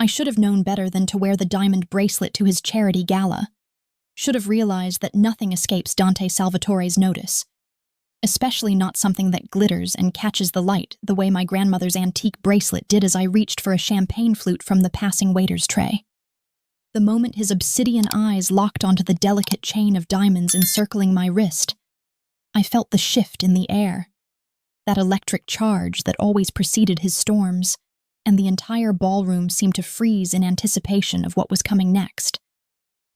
I should have known better than to wear the diamond bracelet to his charity gala. Should have realized that nothing escapes Dante Salvatore's notice, especially not something that glitters and catches the light the way my grandmother's antique bracelet did as I reached for a champagne flute from the passing waiter's tray. The moment his obsidian eyes locked onto the delicate chain of diamonds encircling my wrist, I felt the shift in the air, that electric charge that always preceded his storms, and the entire ballroom seemed to freeze in anticipation of what was coming next,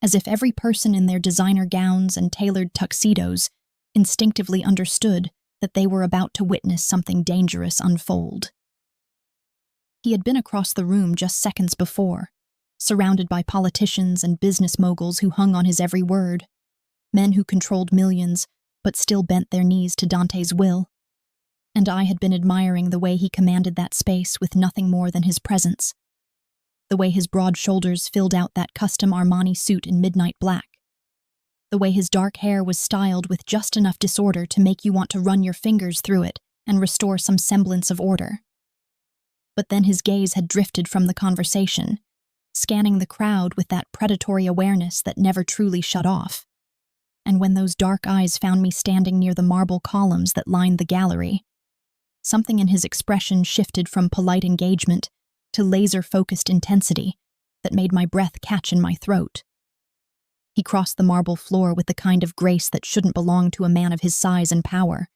as if every person in their designer gowns and tailored tuxedos instinctively understood that they were about to witness something dangerous unfold. He had been across the room just seconds before, surrounded by politicians and business moguls who hung on his every word, men who controlled millions but still bent their knees to Dante's will. And I had been admiring the way he commanded that space with nothing more than his presence, the way his broad shoulders filled out that custom Armani suit in midnight black, the way his dark hair was styled with just enough disorder to make you want to run your fingers through it and restore some semblance of order. But then his gaze had drifted from the conversation, scanning the crowd with that predatory awareness that never truly shut off. And when those dark eyes found me standing near the marble columns that lined the gallery, something in his expression shifted from polite engagement to laser-focused intensity that made my breath catch in my throat. He crossed the marble floor with the kind of grace that shouldn't belong to a man of his size and power,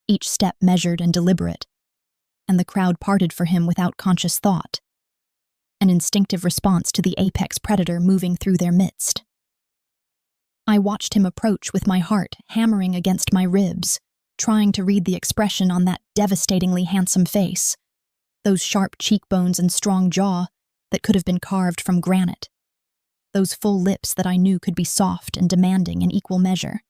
each step measured and deliberate, and the crowd parted for him without conscious thought, an instinctive response to the apex predator moving through their midst. I watched him approach with my heart hammering against my ribs, trying to read the expression on that devastatingly handsome face, those sharp cheekbones and strong jaw that could have been carved from granite, those full lips that I knew could be soft and demanding in equal measure.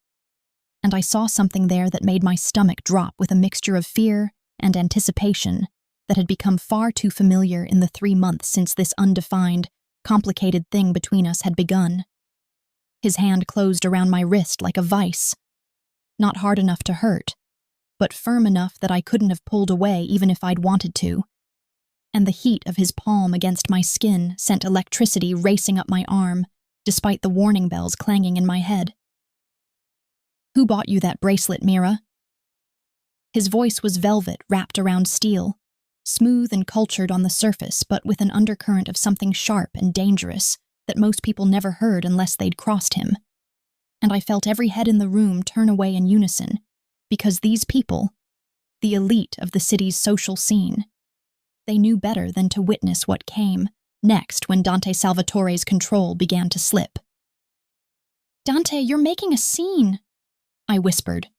And I saw something there that made my stomach drop with a mixture of fear and anticipation that had become far too familiar in the 3 months since this undefined, complicated thing between us had begun. His hand closed around my wrist like a vice, not hard enough to hurt, but firm enough that I couldn't have pulled away even if I'd wanted to. And the heat of his palm against my skin sent electricity racing up my arm, despite the warning bells clanging in my head. "Who bought you that bracelet, Mira?" His voice was velvet wrapped around steel, smooth and cultured on the surface, but with an undercurrent of something sharp and dangerous that most people never heard unless they'd crossed him. And I felt every head in the room turn away in unison, because these people, the elite of the city's social scene, they knew better than to witness what came next when Dante Salvatore's control began to slip. "Dante, you're making a scene," I whispered,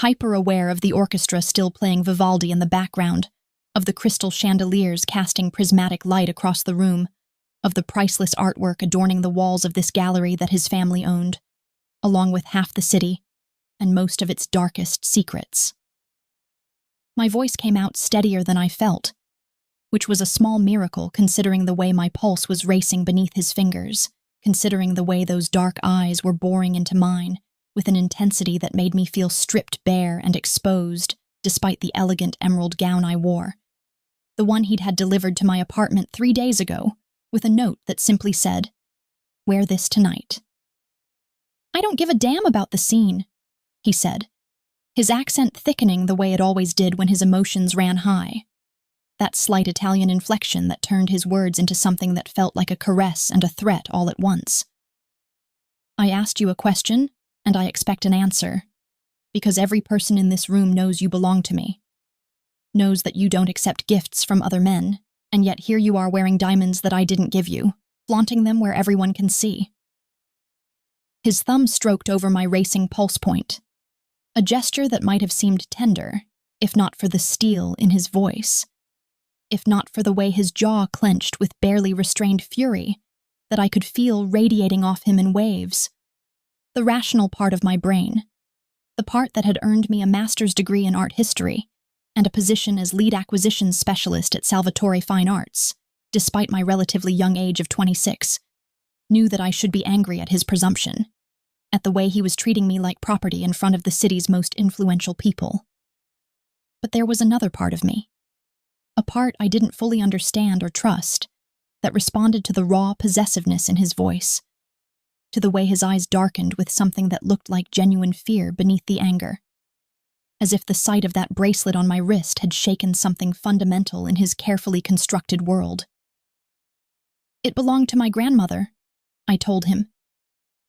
hyper-aware of the orchestra still playing Vivaldi in the background, of the crystal chandeliers casting prismatic light across the room, of the priceless artwork adorning the walls of this gallery that his family owned, along with half the city and most of its darkest secrets. My voice came out steadier than I felt, which was a small miracle considering the way my pulse was racing beneath his fingers, considering the way those dark eyes were boring into mine with an intensity that made me feel stripped bare and exposed despite the elegant emerald gown I wore, the one he'd had delivered to my apartment 3 days ago, with a note that simply said, "Wear this tonight." "I don't give a damn about the scene," he said, his accent thickening the way it always did when his emotions ran high, that slight Italian inflection that turned his words into something that felt like a caress and a threat all at once. "I asked you a question, and I expect an answer, because every person in this room knows you belong to me, knows that you don't accept gifts from other men, and yet here you are wearing diamonds that I didn't give you, flaunting them where everyone can see." His thumb stroked over my racing pulse point, a gesture that might have seemed tender, if not for the steel in his voice, if not for the way his jaw clenched with barely restrained fury that I could feel radiating off him in waves. The rational part of my brain, the part that had earned me a master's degree in art history and a position as lead acquisitions specialist at Salvatore Fine Arts, despite my relatively young age of 26, knew that I should be angry at his presumption, at the way he was treating me like property in front of the city's most influential people. But there was another part of me, a part I didn't fully understand or trust, that responded to the raw possessiveness in his voice, to the way his eyes darkened with something that looked like genuine fear beneath the anger, as if the sight of that bracelet on my wrist had shaken something fundamental in his carefully constructed world. "It belonged to my grandmother," I told him,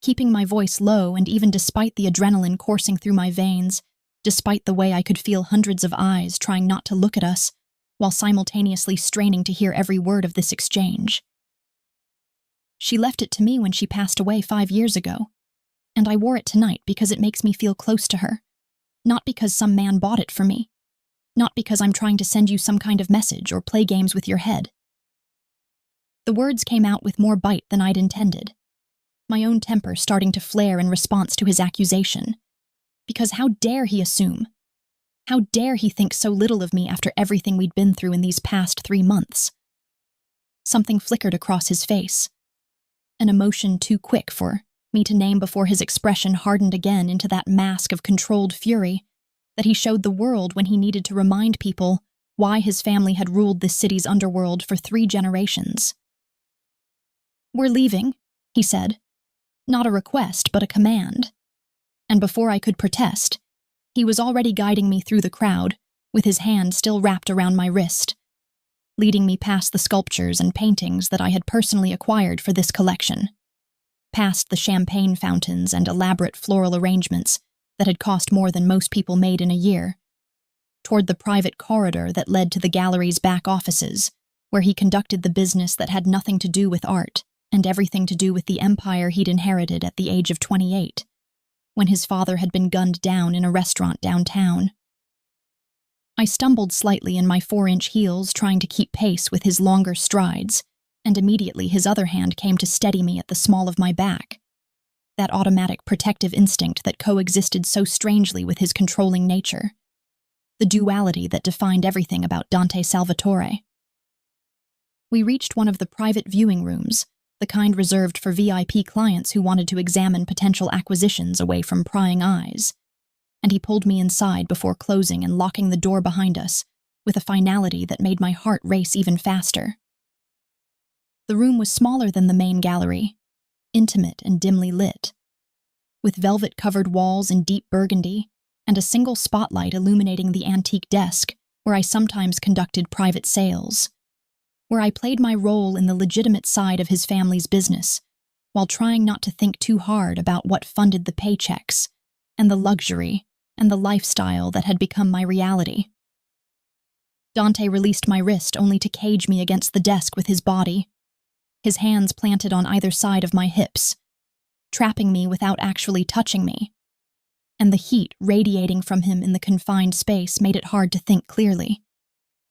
keeping my voice low, and even despite the adrenaline coursing through my veins, despite the way I could feel hundreds of eyes trying not to look at us, while simultaneously straining to hear every word of this exchange. "She left it to me when she passed away 5 years ago, and I wore it tonight because it makes me feel close to her, not because some man bought it for me, not because I'm trying to send you some kind of message or play games with your head." The words came out with more bite than I'd intended, my own temper starting to flare in response to his accusation. Because how dare he assume? How dare he think so little of me after everything we'd been through in these past 3 months? Something flickered across his face, an emotion too quick for me to name before his expression hardened again into that mask of controlled fury that he showed the world when he needed to remind people why his family had ruled this city's underworld for 3 generations. "We're leaving," he said. Not a request, but a command. And before I could protest, he was already guiding me through the crowd, with his hand still wrapped around my wrist, leading me past the sculptures and paintings that I had personally acquired for this collection, past the champagne fountains and elaborate floral arrangements that had cost more than most people made in a year, toward the private corridor that led to the gallery's back offices, where he conducted the business that had nothing to do with art and everything to do with the empire he'd inherited at the age of 28, when his father had been gunned down in a restaurant downtown. I stumbled slightly in my 4-inch heels, trying to keep pace with his longer strides, and immediately his other hand came to steady me at the small of my back, that automatic protective instinct that coexisted so strangely with his controlling nature, the duality that defined everything about Dante Salvatore. We reached one of the private viewing rooms, the kind reserved for VIP clients who wanted to examine potential acquisitions away from prying eyes, and he pulled me inside before closing and locking the door behind us, with a finality that made my heart race even faster. The room was smaller than the main gallery, intimate and dimly lit, with velvet-covered walls in deep burgundy and a single spotlight illuminating the antique desk where I sometimes conducted private sales, where I played my role in the legitimate side of his family's business, while trying not to think too hard about what funded the paychecks and the luxury and the lifestyle that had become my reality. Dante released my wrist only to cage me against the desk with his body, his hands planted on either side of my hips, trapping me without actually touching me, and the heat radiating from him in the confined space made it hard to think clearly,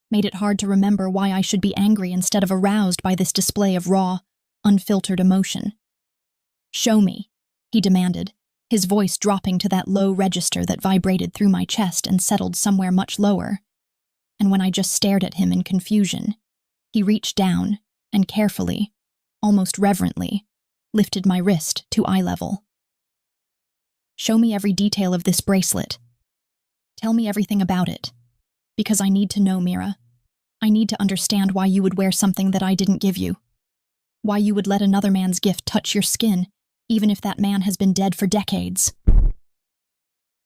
made it hard to remember why I should be angry instead of aroused by this display of raw, unfiltered emotion. "Show me," he demanded, his voice dropping to that low register that vibrated through my chest and settled somewhere much lower. And when I just stared at him in confusion, he reached down and carefully, almost reverently, lifted my wrist to eye level. "Show me every detail of this bracelet. Tell me everything about it. Because I need to know, Mira. I need to understand why you would wear something that I didn't give you. Why you would let another man's gift touch your skin, even if that man has been dead for decades."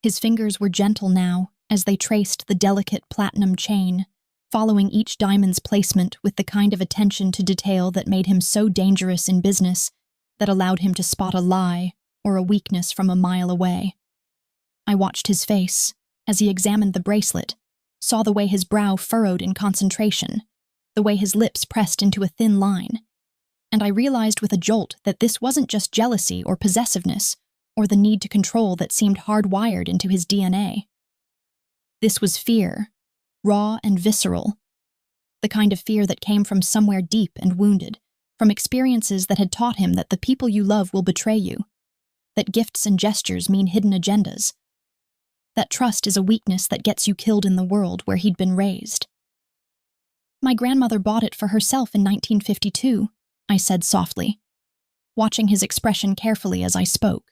His fingers were gentle now, as they traced the delicate platinum chain, following each diamond's placement with the kind of attention to detail that made him so dangerous in business, that allowed him to spot a lie or a weakness from a mile away. I watched his face as he examined the bracelet, saw the way his brow furrowed in concentration, the way his lips pressed into a thin line, and I realized with a jolt that this wasn't just jealousy or possessiveness or the need to control that seemed hardwired into his DNA. This was fear, raw and visceral, the kind of fear that came from somewhere deep and wounded, from experiences that had taught him that the people you love will betray you, that gifts and gestures mean hidden agendas, that trust is a weakness that gets you killed in the world where he'd been raised. "My grandmother bought it for herself in 1952, I said softly, watching his expression carefully as I spoke,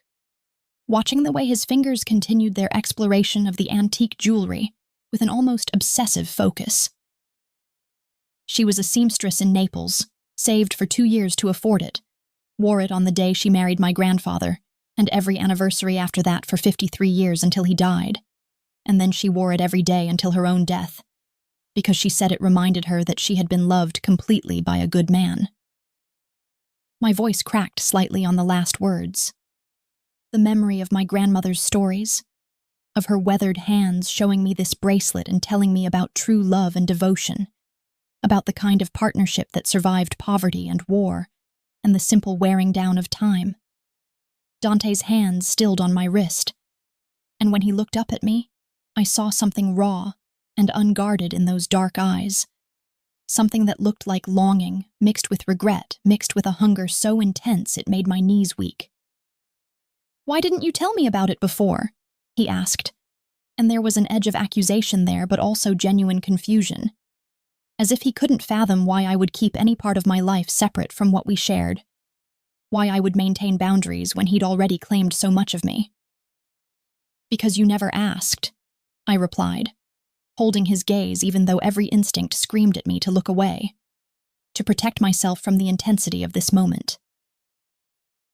watching the way his fingers continued their exploration of the antique jewelry with an almost obsessive focus. "She was a seamstress in Naples, Saved for 2 years to afford it. Wore it on the day she married my grandfather, and every anniversary after that for 53 years until he died. And then she wore it every day until her own death, because she said it reminded her that she had been loved completely by a good man. My voice cracked slightly on the last words. The memory of my grandmother's stories, of her weathered hands showing me this bracelet and telling me about true love and devotion, about the kind of partnership that survived poverty and war, and the simple wearing down of time. Dante's hands stilled on my wrist, and when he looked up at me, I saw something raw and unguarded in those dark eyes, something that looked like longing, mixed with regret, mixed with a hunger so intense it made my knees weak. "Why didn't you tell me about it before?" he asked, and there was an edge of accusation there, but also genuine confusion, as if he couldn't fathom why I would keep any part of my life separate from what we shared, why I would maintain boundaries when he'd already claimed so much of me. "Because you never asked," I replied, holding his gaze even though every instinct screamed at me to look away, to protect myself from the intensity of this moment.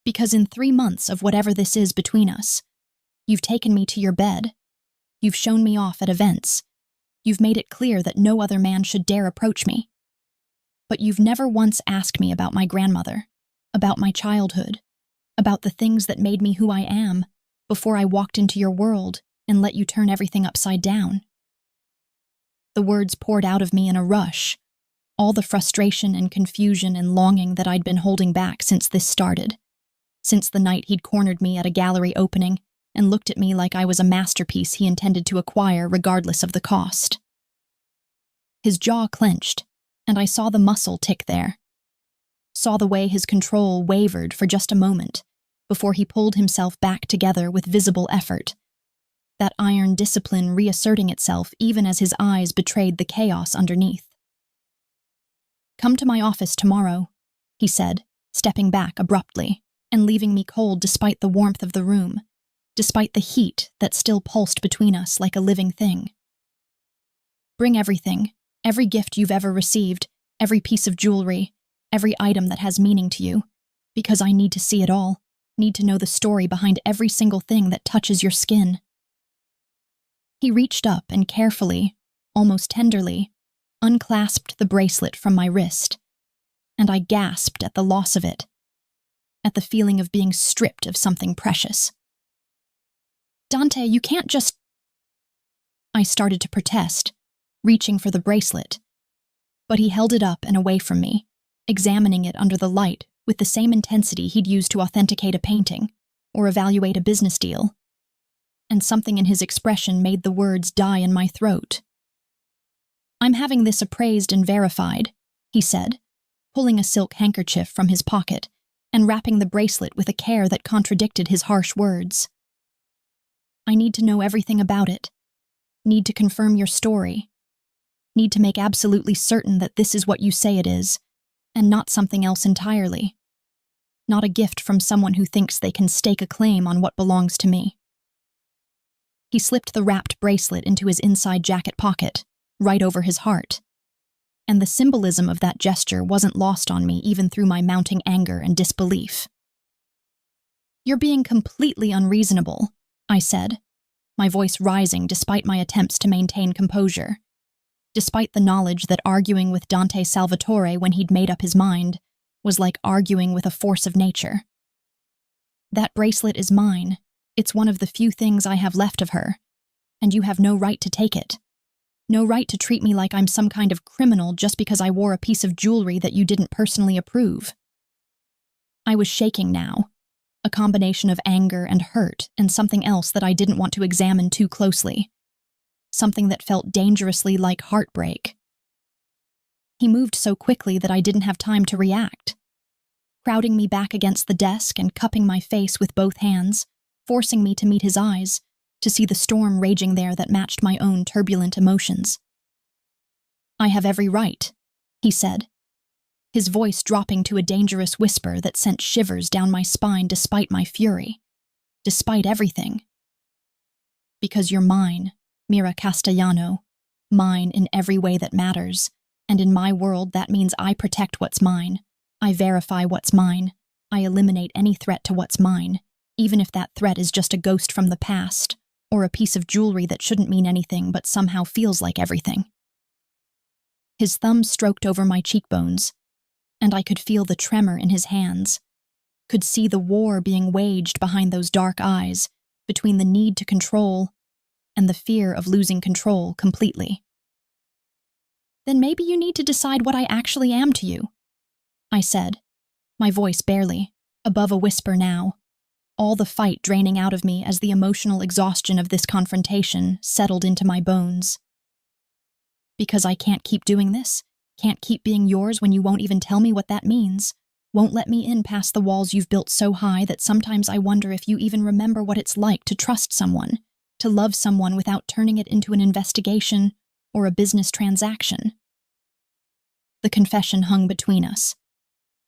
"Because in 3 months of whatever this is between us, you've taken me to your bed, you've shown me off at events, you've made it clear that no other man should dare approach me. But you've never once asked me about my grandmother, about my childhood, about the things that made me who I am before I walked into your world and let you turn everything upside down." The words poured out of me in a rush, all the frustration and confusion and longing that I'd been holding back since this started, since the night he'd cornered me at a gallery opening and looked at me like I was a masterpiece he intended to acquire regardless of the cost. His jaw clenched, and I saw the muscle tick there. Saw the way his control wavered for just a moment before he pulled himself back together with visible effort, that iron discipline reasserting itself even as his eyes betrayed the chaos underneath. "Come to my office tomorrow," he said, stepping back abruptly and leaving me cold despite the warmth of the room, despite the heat that still pulsed between us like a living thing. "Bring everything, every gift you've ever received, every piece of jewelry, every item that has meaning to you, because I need to see it all, need to know the story behind every single thing that touches your skin." He reached up and carefully, almost tenderly, unclasped the bracelet from my wrist, and I gasped at the loss of it, at the feeling of being stripped of something precious. "Dante, you can't just—" I started to protest, reaching for the bracelet, but he held it up and away from me, examining it under the light with the same intensity he'd used to authenticate a painting or evaluate a business deal, and something in his expression made the words die in my throat. "I'm having this appraised and verified," he said, pulling a silk handkerchief from his pocket and wrapping the bracelet with a care that contradicted his harsh words. "I need to know everything about it, need to confirm your story, need to make absolutely certain that this is what you say it is, and not something else entirely. Not a gift from someone who thinks they can stake a claim on what belongs to me." He slipped the wrapped bracelet into his inside jacket pocket, right over his heart, and the symbolism of that gesture wasn't lost on me even through my mounting anger and disbelief. "You're being completely unreasonable," I said, my voice rising despite my attempts to maintain composure, despite the knowledge that arguing with Dante Salvatore when he'd made up his mind was like arguing with a force of nature. "That bracelet is mine. It's one of the few things I have left of her, and you have no right to take it. No right to treat me like I'm some kind of criminal just because I wore a piece of jewelry that you didn't personally approve." I was shaking now, a combination of anger and hurt and something else that I didn't want to examine too closely, something that felt dangerously like heartbreak. He moved so quickly that I didn't have time to react, crowding me back against the desk and cupping my face with both hands, forcing me to meet his eyes, to see the storm raging there that matched my own turbulent emotions. "I have every right," he said, his voice dropping to a dangerous whisper that sent shivers down my spine despite my fury, despite everything. "Because you're mine, Mira Castellano, mine in every way that matters, and in my world that means I protect what's mine, I verify what's mine. I eliminate any threat to what's mine, even if that threat is just a ghost from the past, or a piece of jewelry that shouldn't mean anything but somehow feels like everything. His thumb stroked over my cheekbones, and I could feel the tremor in his hands, could see the war being waged behind those dark eyes, between the need to control and the fear of losing control completely. Then maybe you need to decide what I actually am to you, I said, my voice barely, above a whisper now, all the fight draining out of me as the emotional exhaustion of this confrontation settled into my bones. Because I can't keep doing this, can't keep being yours when you won't even tell me what that means, won't let me in past the walls you've built so high that sometimes I wonder if you even remember what it's like to trust someone, to love someone without turning it into an investigation or a business transaction. The confession hung between us,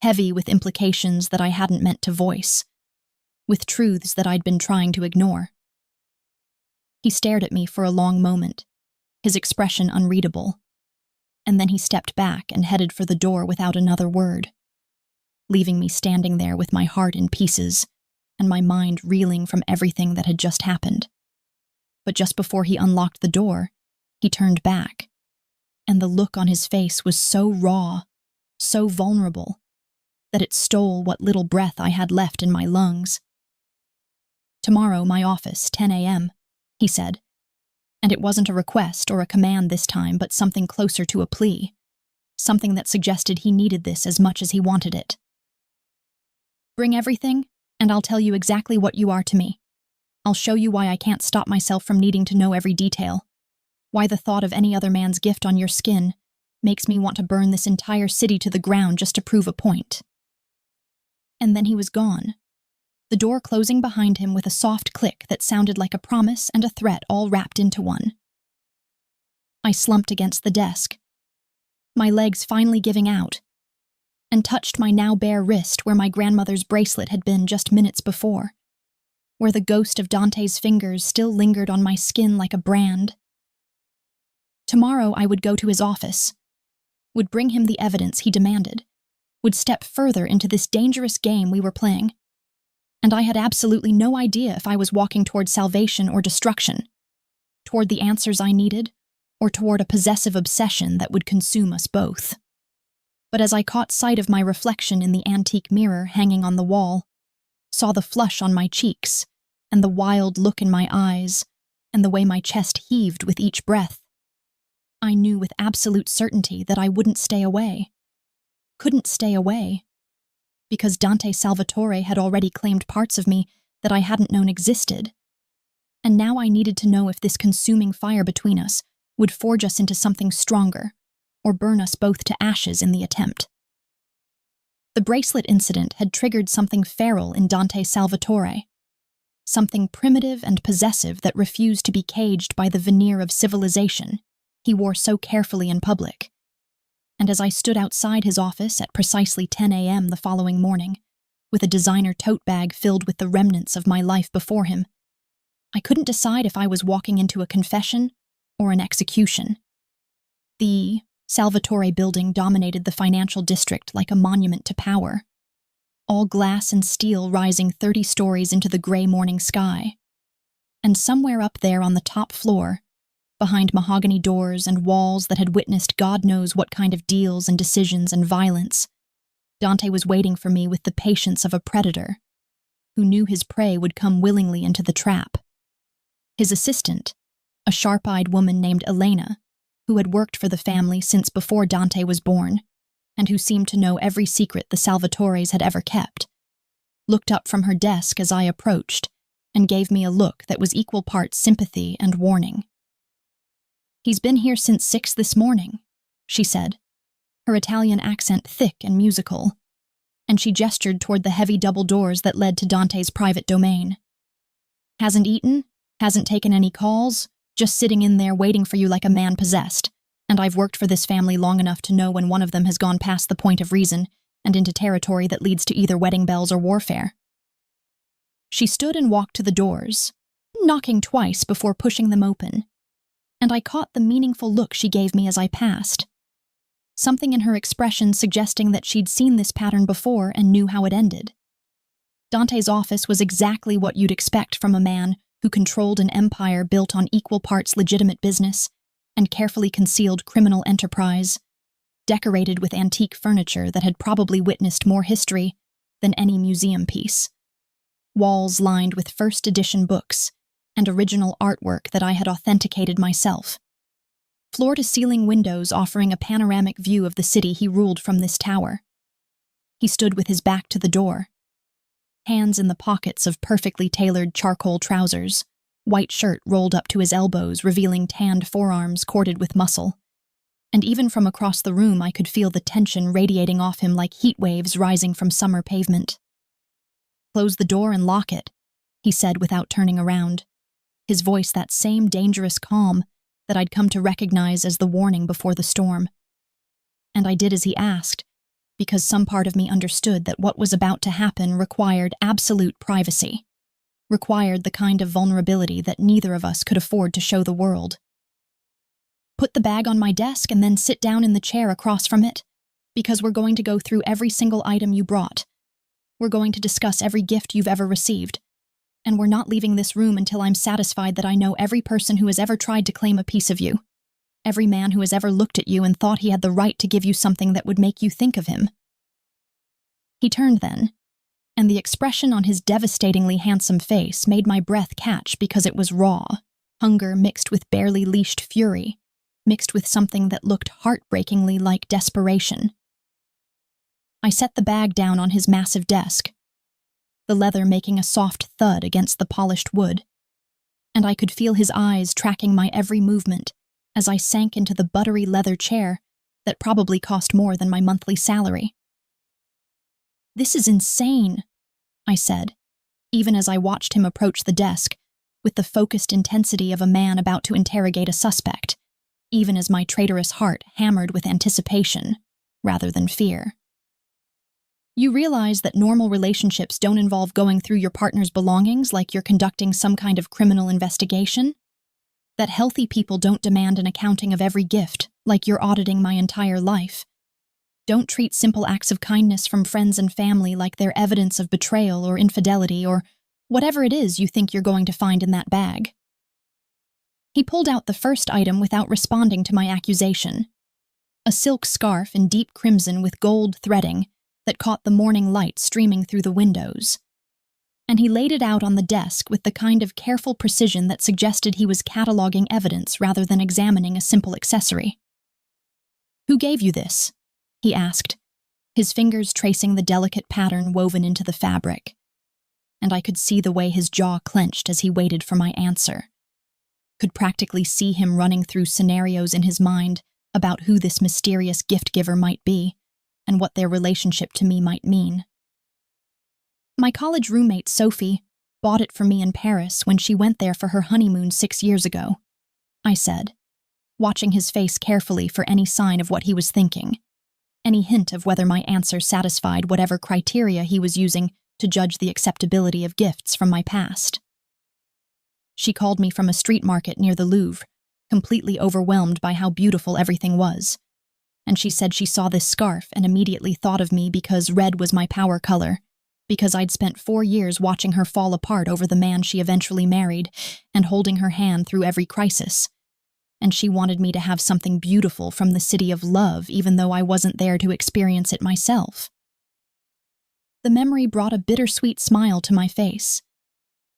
heavy with implications that I hadn't meant to voice, with truths that I'd been trying to ignore. He stared at me for a long moment, his expression unreadable, and then he stepped back and headed for the door without another word, leaving me standing there with my heart in pieces and my mind reeling from everything that had just happened. But just before he unlocked the door, he turned back, and the look on his face was so raw, so vulnerable, that it stole what little breath I had left in my lungs. "Tomorrow, my office, 10 a.m., he said, and it wasn't a request or a command this time, but something closer to a plea, something that suggested he needed this as much as he wanted it. Bring everything, and I'll tell you exactly what you are to me. I'll show you why I can't stop myself from needing to know every detail, why the thought of any other man's gift on your skin makes me want to burn this entire city to the ground just to prove a point." And then he was gone, the door closing behind him with a soft click that sounded like a promise and a threat all wrapped into one. I slumped against the desk, my legs finally giving out, and touched my now bare wrist where my grandmother's bracelet had been just minutes before, where the ghost of Dante's fingers still lingered on my skin like a brand. Tomorrow I would go to his office, would bring him the evidence he demanded, would step further into this dangerous game we were playing, and I had absolutely no idea if I was walking toward salvation or destruction, toward the answers I needed, or toward a possessive obsession that would consume us both. But as I caught sight of my reflection in the antique mirror hanging on the wall, saw the flush on my cheeks, and the wild look in my eyes, and the way my chest heaved with each breath, I knew with absolute certainty that I wouldn't stay away, couldn't stay away, because Dante Salvatore had already claimed parts of me that I hadn't known existed, and now I needed to know if this consuming fire between us would forge us into something stronger, or burn us both to ashes in the attempt. The bracelet incident had triggered something feral in Dante Salvatore, something primitive and possessive that refused to be caged by the veneer of civilization he wore so carefully in public. And as I stood outside his office at precisely 10 a.m. the following morning, with a designer tote bag filled with the remnants of my life before him, I couldn't decide if I was walking into a confession or an execution. The Salvatore building dominated the financial district like a monument to power, all glass and steel rising 30 stories into the gray morning sky. And somewhere up there on the top floor, behind mahogany doors and walls that had witnessed God knows what kind of deals and decisions and violence, Dante was waiting for me with the patience of a predator, who knew his prey would come willingly into the trap. His assistant, a sharp-eyed woman named Elena, who had worked for the family since before Dante was born, and who seemed to know every secret the Salvatores had ever kept, looked up from her desk as I approached and gave me a look that was equal parts sympathy and warning. "He's been here since 6 this morning," she said, her Italian accent thick and musical, and she gestured toward the heavy double doors that led to Dante's private domain. "Hasn't eaten, hasn't taken any calls, just sitting in there waiting for you like a man possessed, and I've worked for this family long enough to know when one of them has gone past the point of reason and into territory that leads to either wedding bells or warfare." She stood and walked to the doors, knocking twice before pushing them open, and I caught the meaningful look she gave me as I passed. something in her expression suggesting that she'd seen this pattern before and knew how it ended. Dante's office was exactly what you'd expect from a man who controlled an empire built on equal parts legitimate business and carefully concealed criminal enterprise, decorated with antique furniture that had probably witnessed more history than any museum piece. Walls lined with first edition books and original artwork that I had authenticated myself. Floor-to-ceiling windows offering a panoramic view of the city he ruled from this tower. He stood with his back to the door, hands in the pockets of perfectly tailored charcoal trousers, white shirt rolled up to his elbows, revealing tanned forearms corded with muscle. And even from across the room I could feel the tension radiating off him like heat waves rising from summer pavement. "Close the door and lock it," he said without turning around, his voice that same dangerous calm that I'd come to recognize as the warning before the storm. And I did as he asked, because some part of me understood that what was about to happen required absolute privacy, required the kind of vulnerability that neither of us could afford to show the world. "Put the bag on my desk and then sit down in the chair across from it, because we're going to go through every single item you brought. We're going to discuss every gift you've ever received. And we're not leaving this room until I'm satisfied that I know every person who has ever tried to claim a piece of you, every man who has ever looked at you and thought he had the right to give you something that would make you think of him." He turned then, and the expression on his devastatingly handsome face made my breath catch because it was raw, hunger mixed with barely leashed fury, mixed with something that looked heartbreakingly like desperation. I set the bag down on his massive desk, the leather making a soft thud against the polished wood, and I could feel his eyes tracking my every movement as I sank into the buttery leather chair that probably cost more than my monthly salary. "This is insane," I said, even as I watched him approach the desk with the focused intensity of a man about to interrogate a suspect, even as my traitorous heart hammered with anticipation rather than fear. "You realize that normal relationships don't involve going through your partner's belongings like you're conducting some kind of criminal investigation? That healthy people don't demand an accounting of every gift like you're auditing my entire life? Don't treat simple acts of kindness from friends and family like they're evidence of betrayal or infidelity or whatever it is you think you're going to find in that bag." He pulled out the first item without responding to my accusation, a silk scarf in deep crimson with gold threading that caught the morning light streaming through the windows. And he laid it out on the desk with the kind of careful precision that suggested he was cataloging evidence rather than examining a simple accessory. "Who gave you this?" he asked, his fingers tracing the delicate pattern woven into the fabric. And I could see the way his jaw clenched as he waited for my answer. Could practically see him running through scenarios in his mind about who this mysterious gift-giver might be and what their relationship to me might mean. "My college roommate, Sophie, bought it for me in Paris when she went there for her honeymoon 6 years ago," I said, watching his face carefully for any sign of what he was thinking, any hint of whether my answer satisfied whatever criteria he was using to judge the acceptability of gifts from my past. "She called me from a street market near the Louvre, completely overwhelmed by how beautiful everything was. And she said she saw this scarf and immediately thought of me because red was my power color, because I'd spent 4 years watching her fall apart over the man she eventually married and holding her hand through every crisis. And she wanted me to have something beautiful from the city of love even though I wasn't there to experience it myself." The memory brought a bittersweet smile to my face,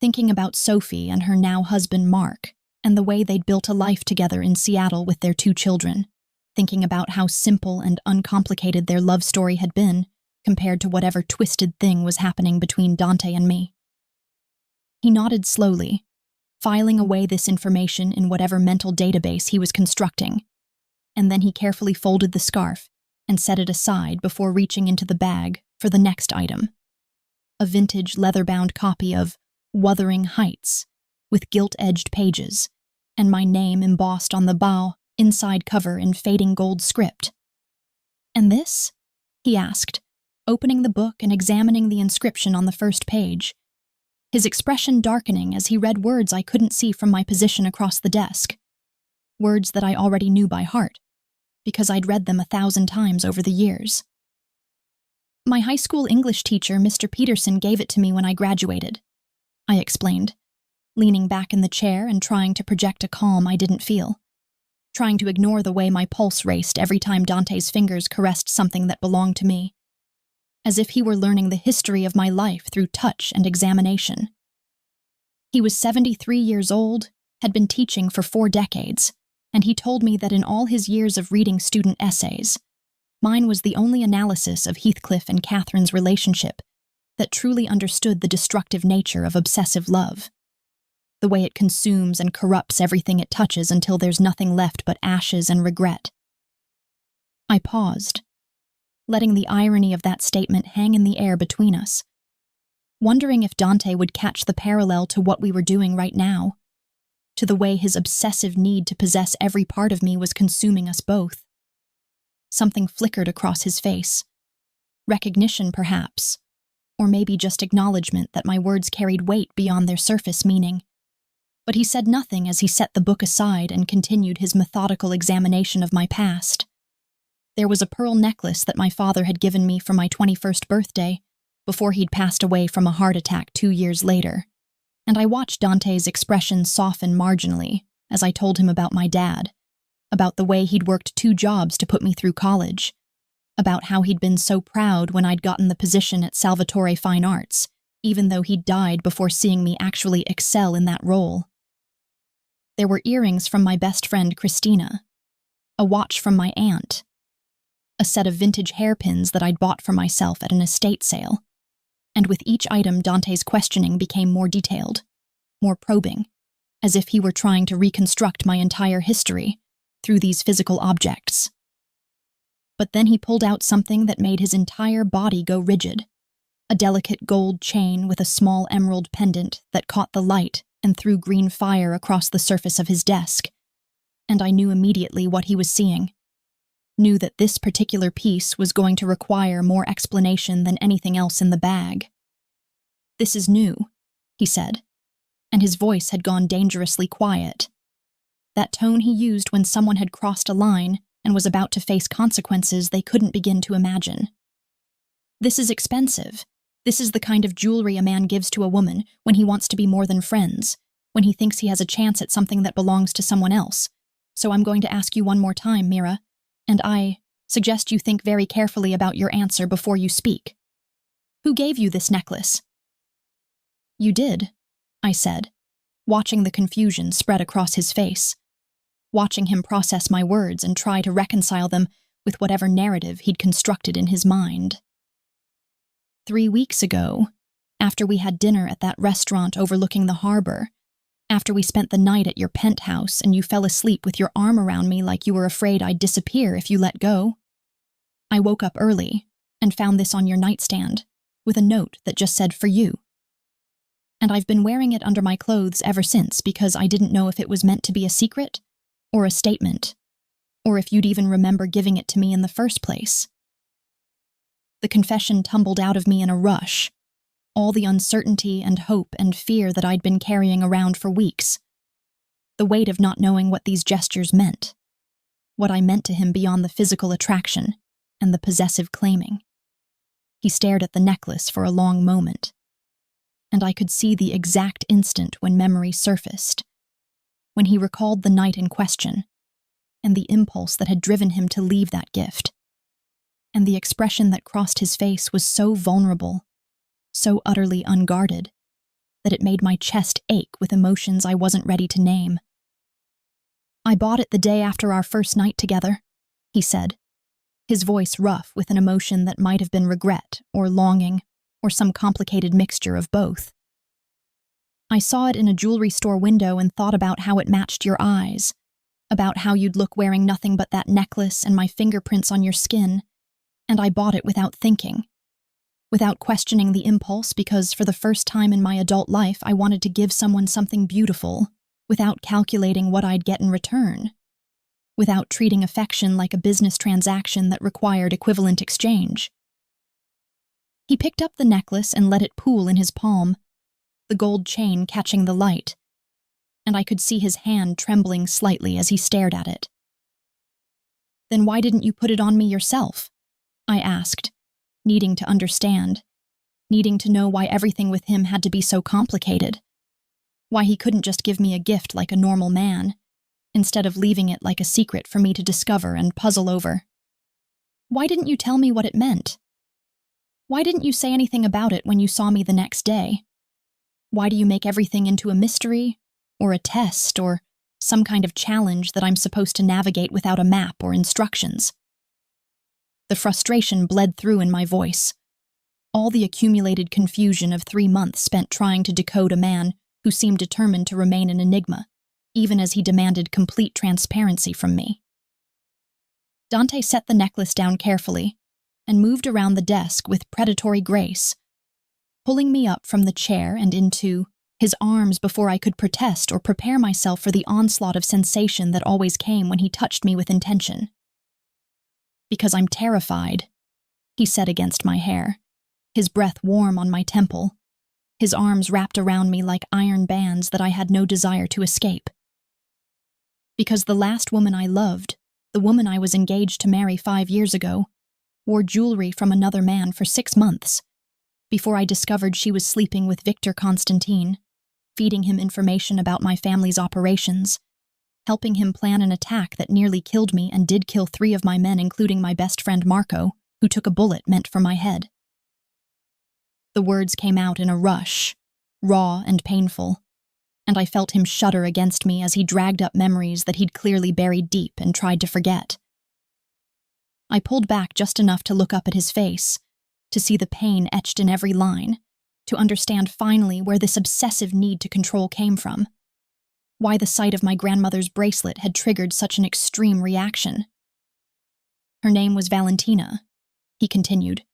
thinking about Sophie and her now husband Mark and the way they'd built a life together in Seattle with their 2 children, thinking about how simple and uncomplicated their love story had been compared to whatever twisted thing was happening between Dante and me. He nodded slowly, filing away this information in whatever mental database he was constructing, and then he carefully folded the scarf and set it aside before reaching into the bag for the next item, a vintage leather-bound copy of Wuthering Heights with gilt-edged pages and my name embossed on the bow inside cover in fading gold script. "And this?" he asked, opening the book and examining the inscription on the first page, his expression darkening as he read words I couldn't see from my position across the desk, words that I already knew by heart, because I'd read them 1,000 times over the years. My high school English teacher, Mr. Peterson, gave it to me when I graduated, I explained, leaning back in the chair and trying to project a calm I didn't feel, trying to ignore the way my pulse raced every time Dante's fingers caressed something that belonged to me, as if he were learning the history of my life through touch and examination. He was 73 years old, had been teaching for 4 decades, and he told me that in all his years of reading student essays, mine was the only analysis of Heathcliff and Catherine's relationship that truly understood the destructive nature of obsessive love, the way it consumes and corrupts everything it touches until there's nothing left but ashes and regret. I paused, letting the irony of that statement hang in the air between us, wondering if Dante would catch the parallel to what we were doing right now, to the way his obsessive need to possess every part of me was consuming us both. Something flickered across his face. Recognition, perhaps, or maybe just acknowledgement that my words carried weight beyond their surface meaning. But he said nothing as he set the book aside and continued his methodical examination of my past. There was a pearl necklace that my father had given me for my 21st birthday, before he'd passed away from a heart attack 2 years later, and I watched Dante's expression soften marginally as I told him about my dad, about the way he'd worked 2 jobs to put me through college, about how he'd been so proud when I'd gotten the position at Salvatore Fine Arts, even though he'd died before seeing me actually excel in that role. There were earrings from my best friend Christina, a watch from my aunt, a set of vintage hairpins that I'd bought for myself at an estate sale, and with each item Dante's questioning became more detailed, more probing, as if he were trying to reconstruct my entire history through these physical objects. But then he pulled out something that made his entire body go rigid, a delicate gold chain with a small emerald pendant that caught the light and threw green fire across the surface of his desk, and I knew immediately what he was seeing, knew that this particular piece was going to require more explanation than anything else in the bag. "This is new," he said, and his voice had gone dangerously quiet. That tone he used when someone had crossed a line and was about to face consequences they couldn't begin to imagine. "This is expensive. This is the kind of jewelry a man gives to a woman when he wants to be more than friends, when he thinks he has a chance at something that belongs to someone else. So I'm going to ask you one more time, Mira, and I suggest you think very carefully about your answer before you speak. Who gave you this necklace?" "You did," I said, watching the confusion spread across his face, watching him process my words and try to reconcile them with whatever narrative he'd constructed in his mind. 3 weeks ago, after we had dinner at that restaurant overlooking the harbor, after we spent the night at your penthouse and you fell asleep with your arm around me like you were afraid I'd disappear if you let go, I woke up early and found this on your nightstand with a note that just said "for you." And I've been wearing it under my clothes ever since because I didn't know if it was meant to be a secret or a statement, or if you'd even remember giving it to me in the first place. The confession tumbled out of me in a rush, all the uncertainty and hope and fear that I'd been carrying around for weeks, the weight of not knowing what these gestures meant, what I meant to him beyond the physical attraction and the possessive claiming. He stared at the necklace for a long moment, and I could see the exact instant when memory surfaced, when he recalled the night in question, and the impulse that had driven him to leave that gift. And the expression that crossed his face was so vulnerable, so utterly unguarded, that it made my chest ache with emotions I wasn't ready to name. "I bought it the day after our first night together," he said, his voice rough with an emotion that might have been regret or longing or some complicated mixture of both. "I saw it in a jewelry store window and thought about how it matched your eyes, about how you'd look wearing nothing but that necklace and my fingerprints on your skin, and I bought it without thinking, without questioning the impulse because for the first time in my adult life I wanted to give someone something beautiful, without calculating what I'd get in return, without treating affection like a business transaction that required equivalent exchange." He picked up the necklace and let it pool in his palm, the gold chain catching the light, and I could see his hand trembling slightly as he stared at it. Then why didn't you put it on me yourself? I asked, needing to understand, needing to know why everything with him had to be so complicated. Why he couldn't just give me a gift like a normal man, instead of leaving it like a secret for me to discover and puzzle over. Why didn't you tell me what it meant? Why didn't you say anything about it when you saw me the next day? Why do you make everything into a mystery, or a test, or some kind of challenge that I'm supposed to navigate without a map or instructions? The frustration bled through in my voice. All the accumulated confusion of 3 months spent trying to decode a man who seemed determined to remain an enigma, even as he demanded complete transparency from me. Dante set the necklace down carefully and moved around the desk with predatory grace, pulling me up from the chair and into his arms before I could protest or prepare myself for the onslaught of sensation that always came when he touched me with intention. "Because I'm terrified," he said against my hair, his breath warm on my temple, his arms wrapped around me like iron bands that I had no desire to escape. Because the last woman I loved, the woman I was engaged to marry 5 years ago, wore jewelry from another man for 6 months, before I discovered she was sleeping with Victor Constantine, feeding him information about my family's operations, helping him plan an attack that nearly killed me and did kill 3 of my men, including my best friend Marco, who took a bullet meant for my head. The words came out in a rush, raw and painful, and I felt him shudder against me as he dragged up memories that he'd clearly buried deep and tried to forget. I pulled back just enough to look up at his face, to see the pain etched in every line, to understand finally where this obsessive need to control came from, why the sight of my grandmother's bracelet had triggered such an extreme reaction. Her name was Valentina, he continued,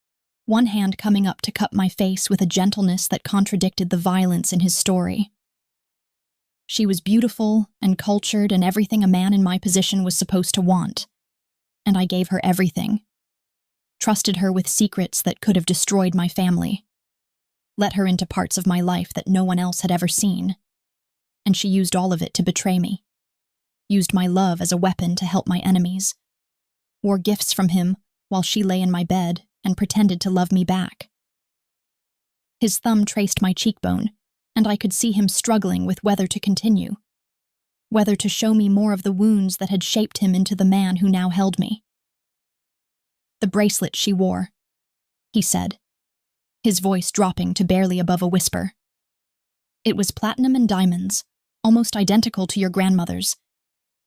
one hand coming up to cup my face with a gentleness that contradicted the violence in his story. She was beautiful and cultured and everything a man in my position was supposed to want, and I gave her everything. Trusted her with secrets that could have destroyed my family. Let her into parts of my life that no one else had ever seen. And she used all of it to betray me. Used my love as a weapon to help my enemies. Wore gifts from him while she lay in my bed and pretended to love me back. His thumb traced my cheekbone, and I could see him struggling with whether to continue, whether to show me more of the wounds that had shaped him into the man who now held me. "The bracelet she wore," he said, his voice dropping to barely above a whisper. "It was platinum and diamonds, almost identical to your grandmother's,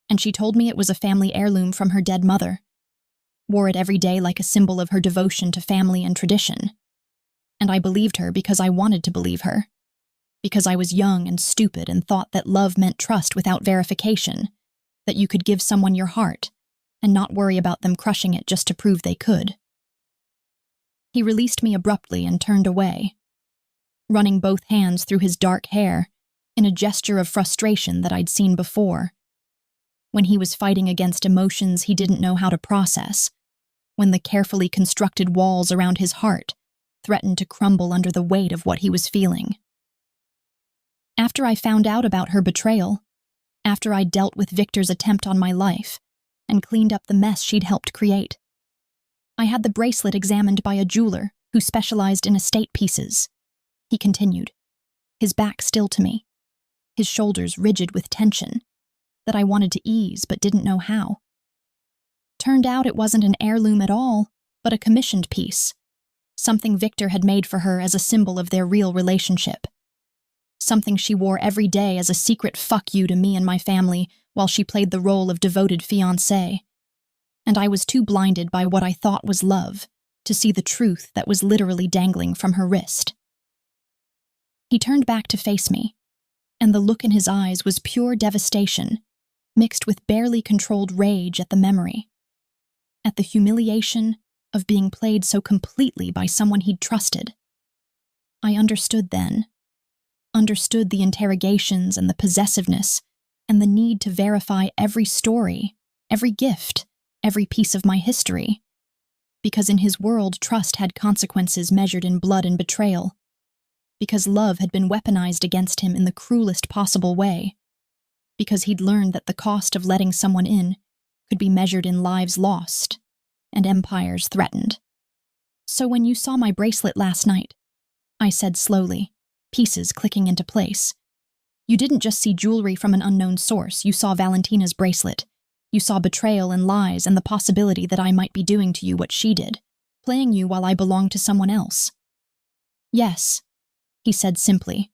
and she told me it was a family heirloom from her dead mother. Wore it every day like a symbol of her devotion to family and tradition. And I believed her because I wanted to believe her. Because I was young and stupid and thought that love meant trust without verification, that you could give someone your heart and not worry about them crushing it just to prove they could." He released me abruptly and turned away, running both hands through his dark hair in a gesture of frustration that I'd seen before, when he was fighting against emotions he didn't know how to process, when the carefully constructed walls around his heart threatened to crumble under the weight of what he was feeling. After I found out about her betrayal, after I dealt with Victor's attempt on my life and cleaned up the mess she'd helped create, I had the bracelet examined by a jeweler who specialized in estate pieces, he continued, his back still to me, his shoulders rigid with tension that I wanted to ease but didn't know how. Turned out it wasn't an heirloom at all, but a commissioned piece, something Victor had made for her as a symbol of their real relationship. Something she wore every day as a secret fuck you to me and my family while she played the role of devoted fiancée. And I was too blinded by what I thought was love to see the truth that was literally dangling from her wrist. He turned back to face me, and the look in his eyes was pure devastation, mixed with barely controlled rage at the memory, at the humiliation of being played so completely by someone he'd trusted. I understood then. Understood the interrogations and the possessiveness and the need to verify every story, every gift, every piece of my history. Because in his world, trust had consequences measured in blood and betrayal. Because love had been weaponized against him in the cruelest possible way. Because he'd learned that the cost of letting someone in could be measured in lives lost and empires threatened. "So when you saw my bracelet last night," I said slowly, pieces clicking into place, "you didn't just see jewelry from an unknown source, you saw Valentina's bracelet. You saw betrayal and lies and the possibility that I might be doing to you what she did, playing you while I belonged to someone else." "Yes," he said simply,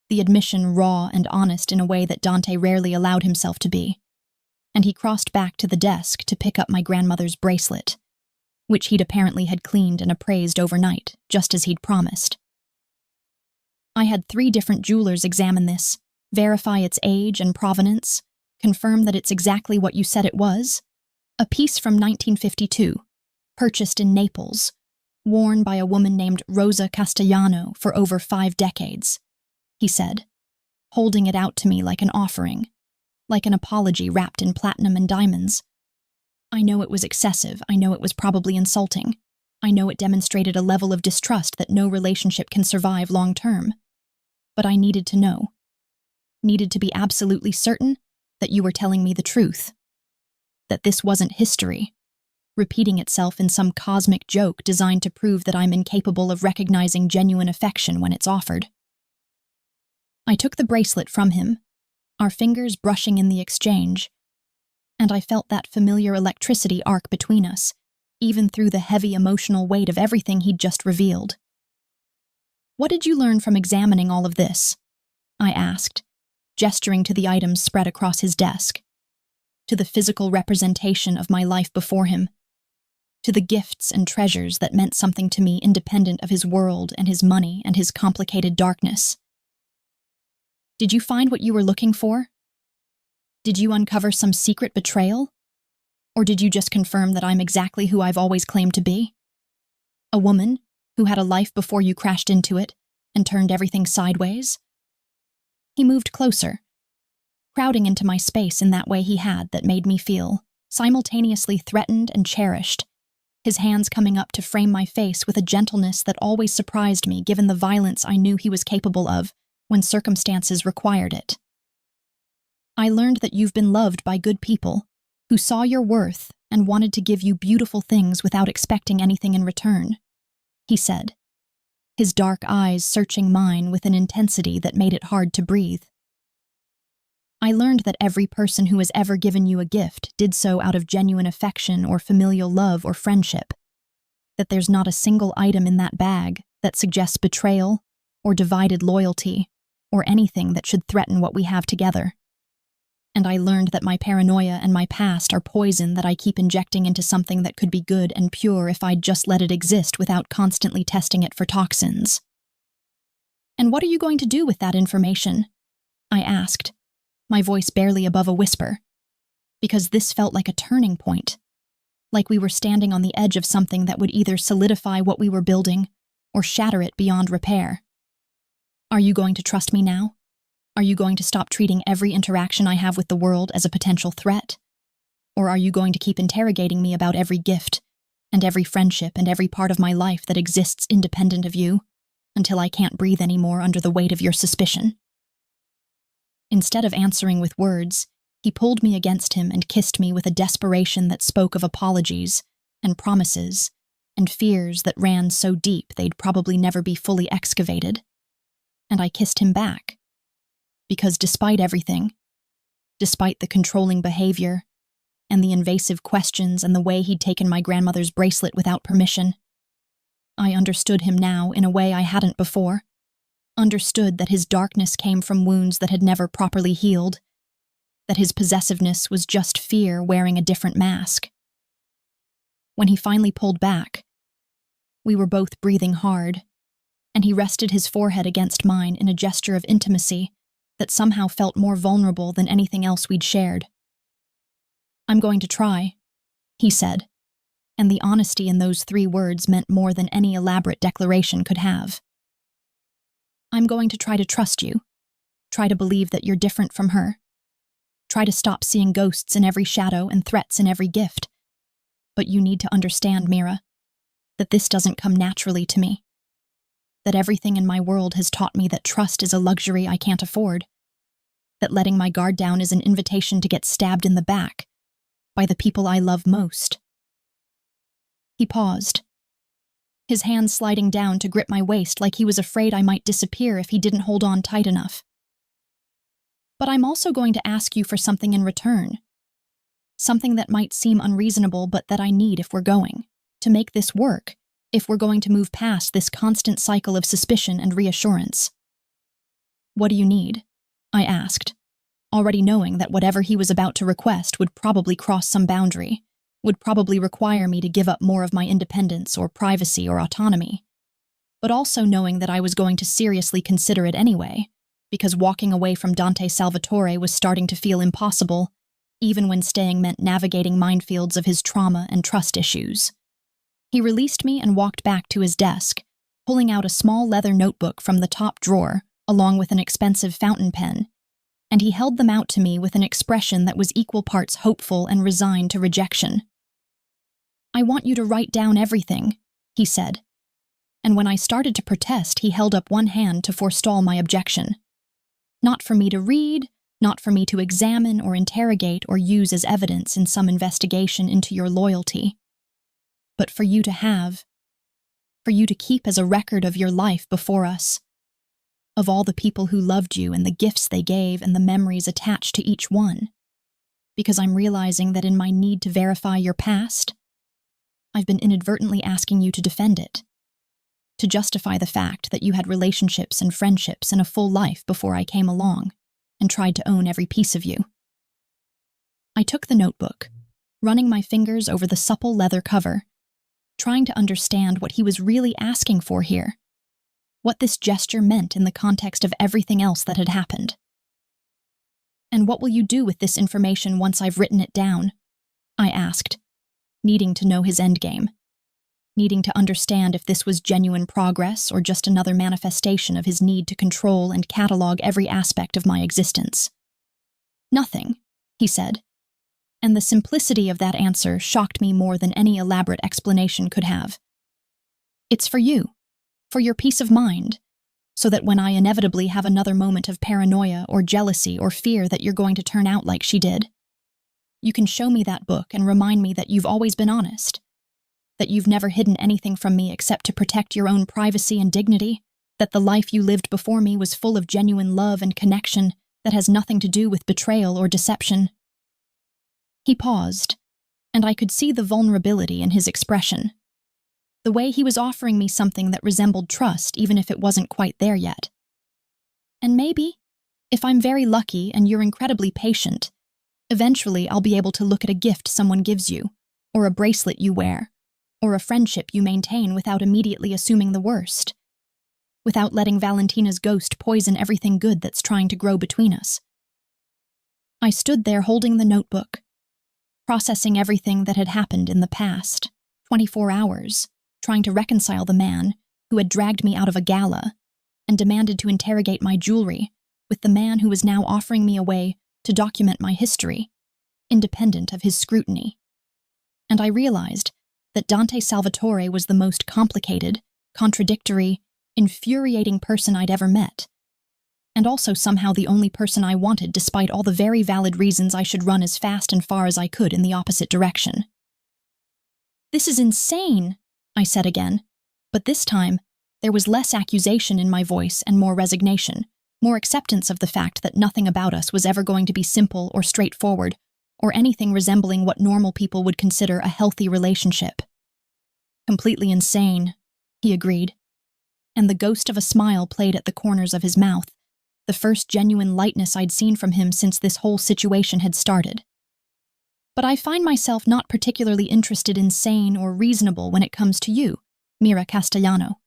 the admission raw and honest in a way that Dante rarely allowed himself to be. And he crossed back to the desk to pick up my grandmother's bracelet, which he'd apparently had cleaned and appraised overnight, just as he'd promised. I had 3 different jewelers examine this, verify its age and provenance, confirm that it's exactly what you said it was. A piece from 1952, purchased in Naples, worn by a woman named Rosa Castellano for over 5 decades, he said, holding it out to me like an offering, like an apology wrapped in platinum and diamonds. I know it was excessive, I know it was probably insulting, I know it demonstrated a level of distrust that no relationship can survive long term. But I needed to know. Needed to be absolutely certain that you were telling me the truth. That this wasn't history, repeating itself in some cosmic joke designed to prove that I'm incapable of recognizing genuine affection when it's offered. I took the bracelet from him, our fingers brushing in the exchange, and I felt that familiar electricity arc between us, even through the heavy emotional weight of everything he'd just revealed. "What did you learn from examining all of this?" I asked, gesturing to the items spread across his desk, to the physical representation of my life before him, to the gifts and treasures that meant something to me independent of his world and his money and his complicated darkness. "Did you find what you were looking for? Did you uncover some secret betrayal? Or did you just confirm that I'm exactly who I've always claimed to be? A woman who had a life before you crashed into it and turned everything sideways?" He moved closer, crowding into my space in that way he had that made me feel simultaneously threatened and cherished, his hands coming up to frame my face with a gentleness that always surprised me given the violence I knew he was capable of when circumstances required it. "I learned that you've been loved by good people who saw your worth and wanted to give you beautiful things without expecting anything in return," he said, his dark eyes searching mine with an intensity that made it hard to breathe. "I learned that every person who has ever given you a gift did so out of genuine affection or familial love or friendship, that there's not a single item in that bag that suggests betrayal or divided loyalty or anything that should threaten what we have together. And I learned that my paranoia and my past are poison that I keep injecting into something that could be good and pure if I'd just let it exist without constantly testing it for toxins." "And what are you going to do with that information?" I asked, my voice barely above a whisper, because this felt like a turning point, like we were standing on the edge of something that would either solidify what we were building or shatter it beyond repair. "Are you going to trust me now? Are you going to stop treating every interaction I have with the world as a potential threat? Or are you going to keep interrogating me about every gift, and every friendship and every part of my life that exists independent of you, until I can't breathe anymore under the weight of your suspicion?" Instead of answering with words, he pulled me against him and kissed me with a desperation that spoke of apologies and promises and fears that ran so deep they'd probably never be fully excavated. And I kissed him back. Because despite everything, despite the controlling behavior, and the invasive questions and the way he'd taken my grandmother's bracelet without permission, I understood him now in a way I hadn't before, understood that his darkness came from wounds that had never properly healed, that his possessiveness was just fear wearing a different mask. When he finally pulled back, we were both breathing hard, and he rested his forehead against mine in a gesture of intimacy that somehow felt more vulnerable than anything else we'd shared. "I'm going to try," he said, and the honesty in those 3 words meant more than any elaborate declaration could have. "I'm going to try to trust you, try to believe that you're different from her, try to stop seeing ghosts in every shadow and threats in every gift. But you need to understand, Mira, that this doesn't come naturally to me. That everything in my world has taught me that trust is a luxury I can't afford. That letting my guard down is an invitation to get stabbed in the back, by the people I love most. He paused, his hand sliding down to grip my waist like he was afraid I might disappear if he didn't hold on tight enough. But I'm also going to ask you for something in return. Something that might seem unreasonable, but that I need if we're going to make this work, if we're going to move past this constant cycle of suspicion and reassurance. What do you need? I asked, already knowing that whatever he was about to request would probably cross some boundary, would probably require me to give up more of my independence or privacy or autonomy, but also knowing that I was going to seriously consider it anyway, because walking away from Dante Salvatore was starting to feel impossible, even when staying meant navigating minefields of his trauma and trust issues. He released me and walked back to his desk, pulling out a small leather notebook from the top drawer, along with an expensive fountain pen, and he held them out to me with an expression that was equal parts hopeful and resigned to rejection. "I want you to write down everything," he said, and when I started to protest, he held up one hand to forestall my objection. Not for me to read, not for me to examine or interrogate or use as evidence in some investigation into your loyalty, but for you to have, for you to keep as a record of your life before us, of all the people who loved you and the gifts they gave and the memories attached to each one. Because I'm realizing that in my need to verify your past, I've been inadvertently asking you to defend it, to justify the fact that you had relationships and friendships and a full life before I came along and tried to own every piece of you. I took the notebook, running my fingers over the supple leather cover, trying to understand what he was really asking for here, what this gesture meant in the context of everything else that had happened. "And what will you do with this information once I've written it down?" I asked, needing to know his endgame, needing to understand if this was genuine progress or just another manifestation of his need to control and catalog every aspect of my existence. "Nothing," he said, and the simplicity of that answer shocked me more than any elaborate explanation could have. "It's for you, for your peace of mind, so that when I inevitably have another moment of paranoia or jealousy or fear that you're going to turn out like she did, you can show me that book and remind me that you've always been honest, that you've never hidden anything from me except to protect your own privacy and dignity, that the life you lived before me was full of genuine love and connection that has nothing to do with betrayal or deception." He paused, and I could see the vulnerability in his expression, the way he was offering me something that resembled trust even if it wasn't quite there yet. "And maybe, if I'm very lucky and you're incredibly patient, eventually I'll be able to look at a gift someone gives you, or a bracelet you wear, or a friendship you maintain without immediately assuming the worst, without letting Valentina's ghost poison everything good that's trying to grow between us." I stood there holding the notebook, processing everything that had happened in the past 24 hours, trying to reconcile the man who had dragged me out of a gala and demanded to interrogate my jewelry with the man who was now offering me a way to document my history, independent of his scrutiny. And I realized that Dante Salvatore was the most complicated, contradictory, infuriating person I'd ever met, and also somehow the only person I wanted despite all the very valid reasons I should run as fast and far as I could in the opposite direction. "This is insane," I said again, but this time there was less accusation in my voice and more resignation, more acceptance of the fact that nothing about us was ever going to be simple or straightforward, or anything resembling what normal people would consider a healthy relationship. "Completely insane," he agreed, and the ghost of a smile played at the corners of his mouth, the first genuine lightness I'd seen from him since this whole situation had started. "But I find myself not particularly interested in sane or reasonable when it comes to you, Mira Castellano,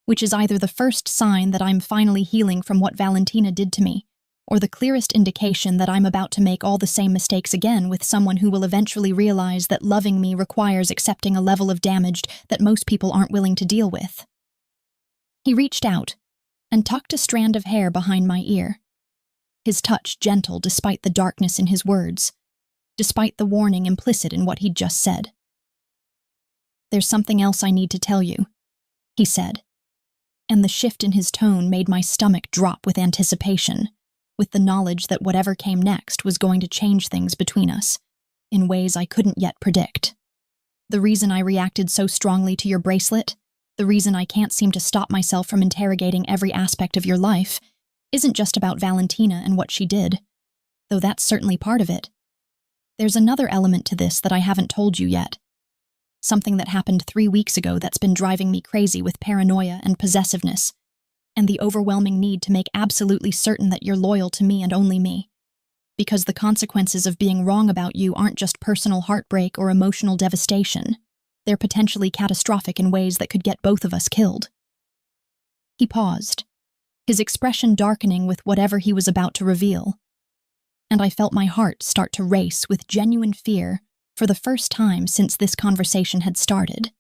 which is either the first sign that I'm finally healing from what Valentina did to me, or the clearest indication that I'm about to make all the same mistakes again with someone who will eventually realize that loving me requires accepting a level of damage that most people aren't willing to deal with." He reached out and tucked a strand of hair behind my ear, his touch gentle despite the darkness in his words, despite the warning implicit in what he'd just said. "There's something else I need to tell you," he said, and the shift in his tone made my stomach drop with anticipation, with the knowledge that whatever came next was going to change things between us, in ways I couldn't yet predict. The reason I reacted so strongly to your bracelet, the reason I can't seem to stop myself from interrogating every aspect of your life, isn't just about Valentina and what she did, though that's certainly part of it. There's another element to this that I haven't told you yet. Something that happened 3 weeks ago that's been driving me crazy with paranoia and possessiveness, and the overwhelming need to make absolutely certain that you're loyal to me and only me. Because the consequences of being wrong about you aren't just personal heartbreak or emotional devastation. They're potentially catastrophic in ways that could get both of us killed. He paused, his expression darkening with whatever he was about to reveal, and I felt my heart start to race with genuine fear for the first time since this conversation had started.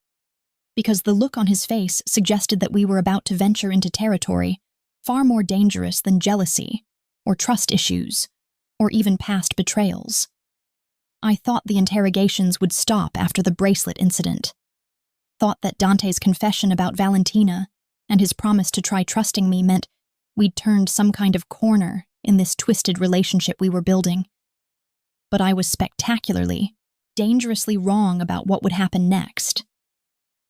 Because the look on his face suggested that we were about to venture into territory far more dangerous than jealousy, or trust issues, or even past betrayals. I thought the interrogations would stop after the bracelet incident. Thought that Dante's confession about Valentina and his promise to try trusting me meant we'd turned some kind of corner in this twisted relationship we were building. But I was spectacularly, dangerously wrong about what would happen next.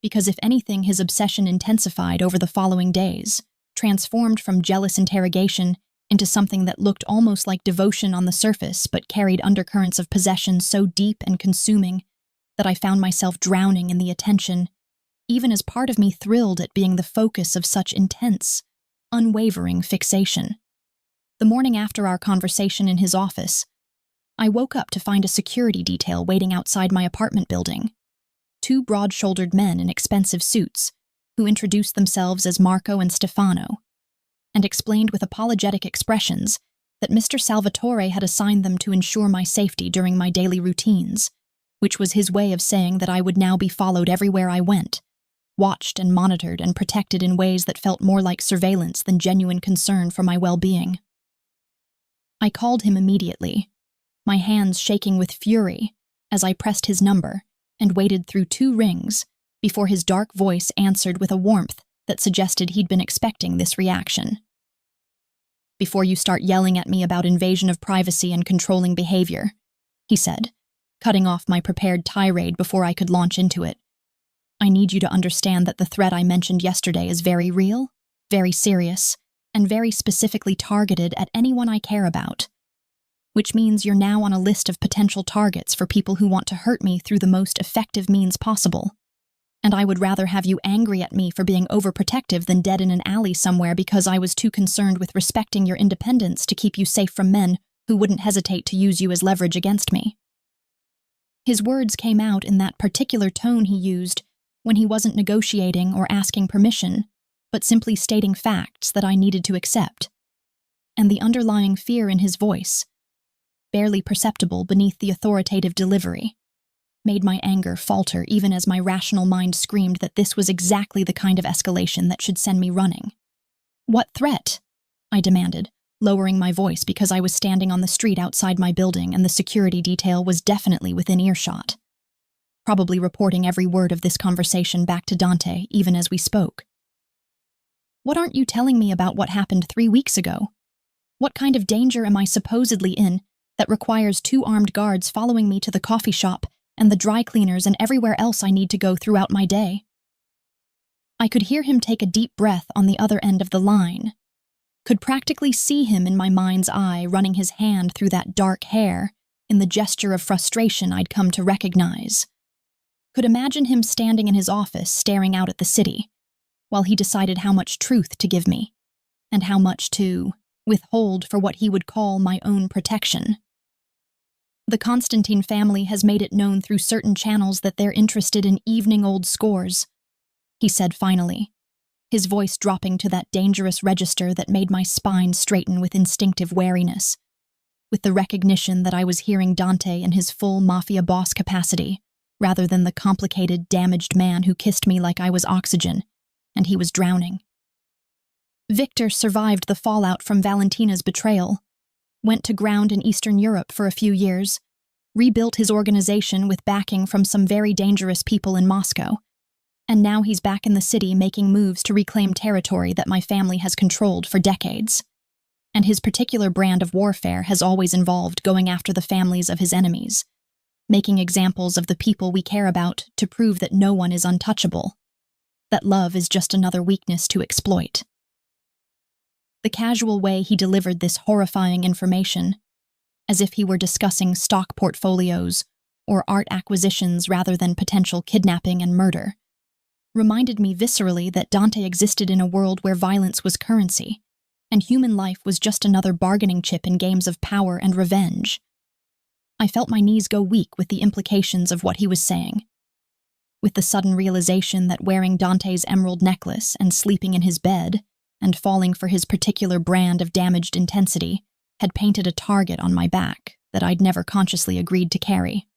Because if anything, his obsession intensified over the following days, transformed from jealous interrogation into something that looked almost like devotion on the surface but carried undercurrents of possession so deep and consuming that I found myself drowning in the attention, even as part of me thrilled at being the focus of such intense, unwavering fixation. The morning after our conversation in his office, I woke up to find a security detail waiting outside my apartment building. 2 broad-shouldered men in expensive suits, who introduced themselves as Marco and Stefano, and explained with apologetic expressions that Mr. Salvatore had assigned them to ensure my safety during my daily routines, which was his way of saying that I would now be followed everywhere I went, watched and monitored and protected in ways that felt more like surveillance than genuine concern for my well-being. I called him immediately, my hands shaking with fury as I pressed his number and waited through 2 rings before his dark voice answered with a warmth that suggested he'd been expecting this reaction. "Before you start yelling at me about invasion of privacy and controlling behavior," he said, cutting off my prepared tirade before I could launch into it, "I need you to understand that the threat I mentioned yesterday is very real, very serious, and very specifically targeted at anyone I care about. Which means you're now on a list of potential targets for people who want to hurt me through the most effective means possible. And I would rather have you angry at me for being overprotective than dead in an alley somewhere because I was too concerned with respecting your independence to keep you safe from men who wouldn't hesitate to use you as leverage against me." His words came out in that particular tone he used when he wasn't negotiating or asking permission, but simply stating facts that I needed to accept. And the underlying fear in his voice, barely perceptible beneath the authoritative delivery, made my anger falter even as my rational mind screamed that this was exactly the kind of escalation that should send me running. "What threat?" I demanded, lowering my voice because I was standing on the street outside my building and the security detail was definitely within earshot, probably reporting every word of this conversation back to Dante even as we spoke. "What aren't you telling me about what happened 3 weeks ago? What kind of danger am I supposedly in that requires 2 armed guards following me to the coffee shop and the dry cleaners and everywhere else I need to go throughout my day?" I could hear him take a deep breath on the other end of the line, could practically see him in my mind's eye running his hand through that dark hair in the gesture of frustration I'd come to recognize. Could imagine him standing in his office staring out at the city, while he decided how much truth to give me, and how much to withhold for what he would call my own protection. "The Constantine family has made it known through certain channels that they're interested in evening old scores," he said finally, his voice dropping to that dangerous register that made my spine straighten with instinctive wariness, with the recognition that I was hearing Dante in his full Mafia boss capacity, rather than the complicated, damaged man who kissed me like I was oxygen, and he was drowning. "Victor survived the fallout from Valentina's betrayal, went to ground in Eastern Europe for a few years, rebuilt his organization with backing from some very dangerous people in Moscow, and now he's back in the city making moves to reclaim territory that my family has controlled for decades. And his particular brand of warfare has always involved going after the families of his enemies, making examples of the people we care about to prove that no one is untouchable, that love is just another weakness to exploit. The casual way he delivered this horrifying information, as if he were discussing stock portfolios or art acquisitions rather than potential kidnapping and murder, reminded me viscerally that Dante existed in a world where violence was currency, and human life was just another bargaining chip in games of power and revenge. I felt my knees go weak with the implications of what he was saying, with the sudden realization that wearing Dante's emerald necklace and sleeping in his bed and falling for his particular brand of damaged intensity had painted a target on my back that I'd never consciously agreed to carry.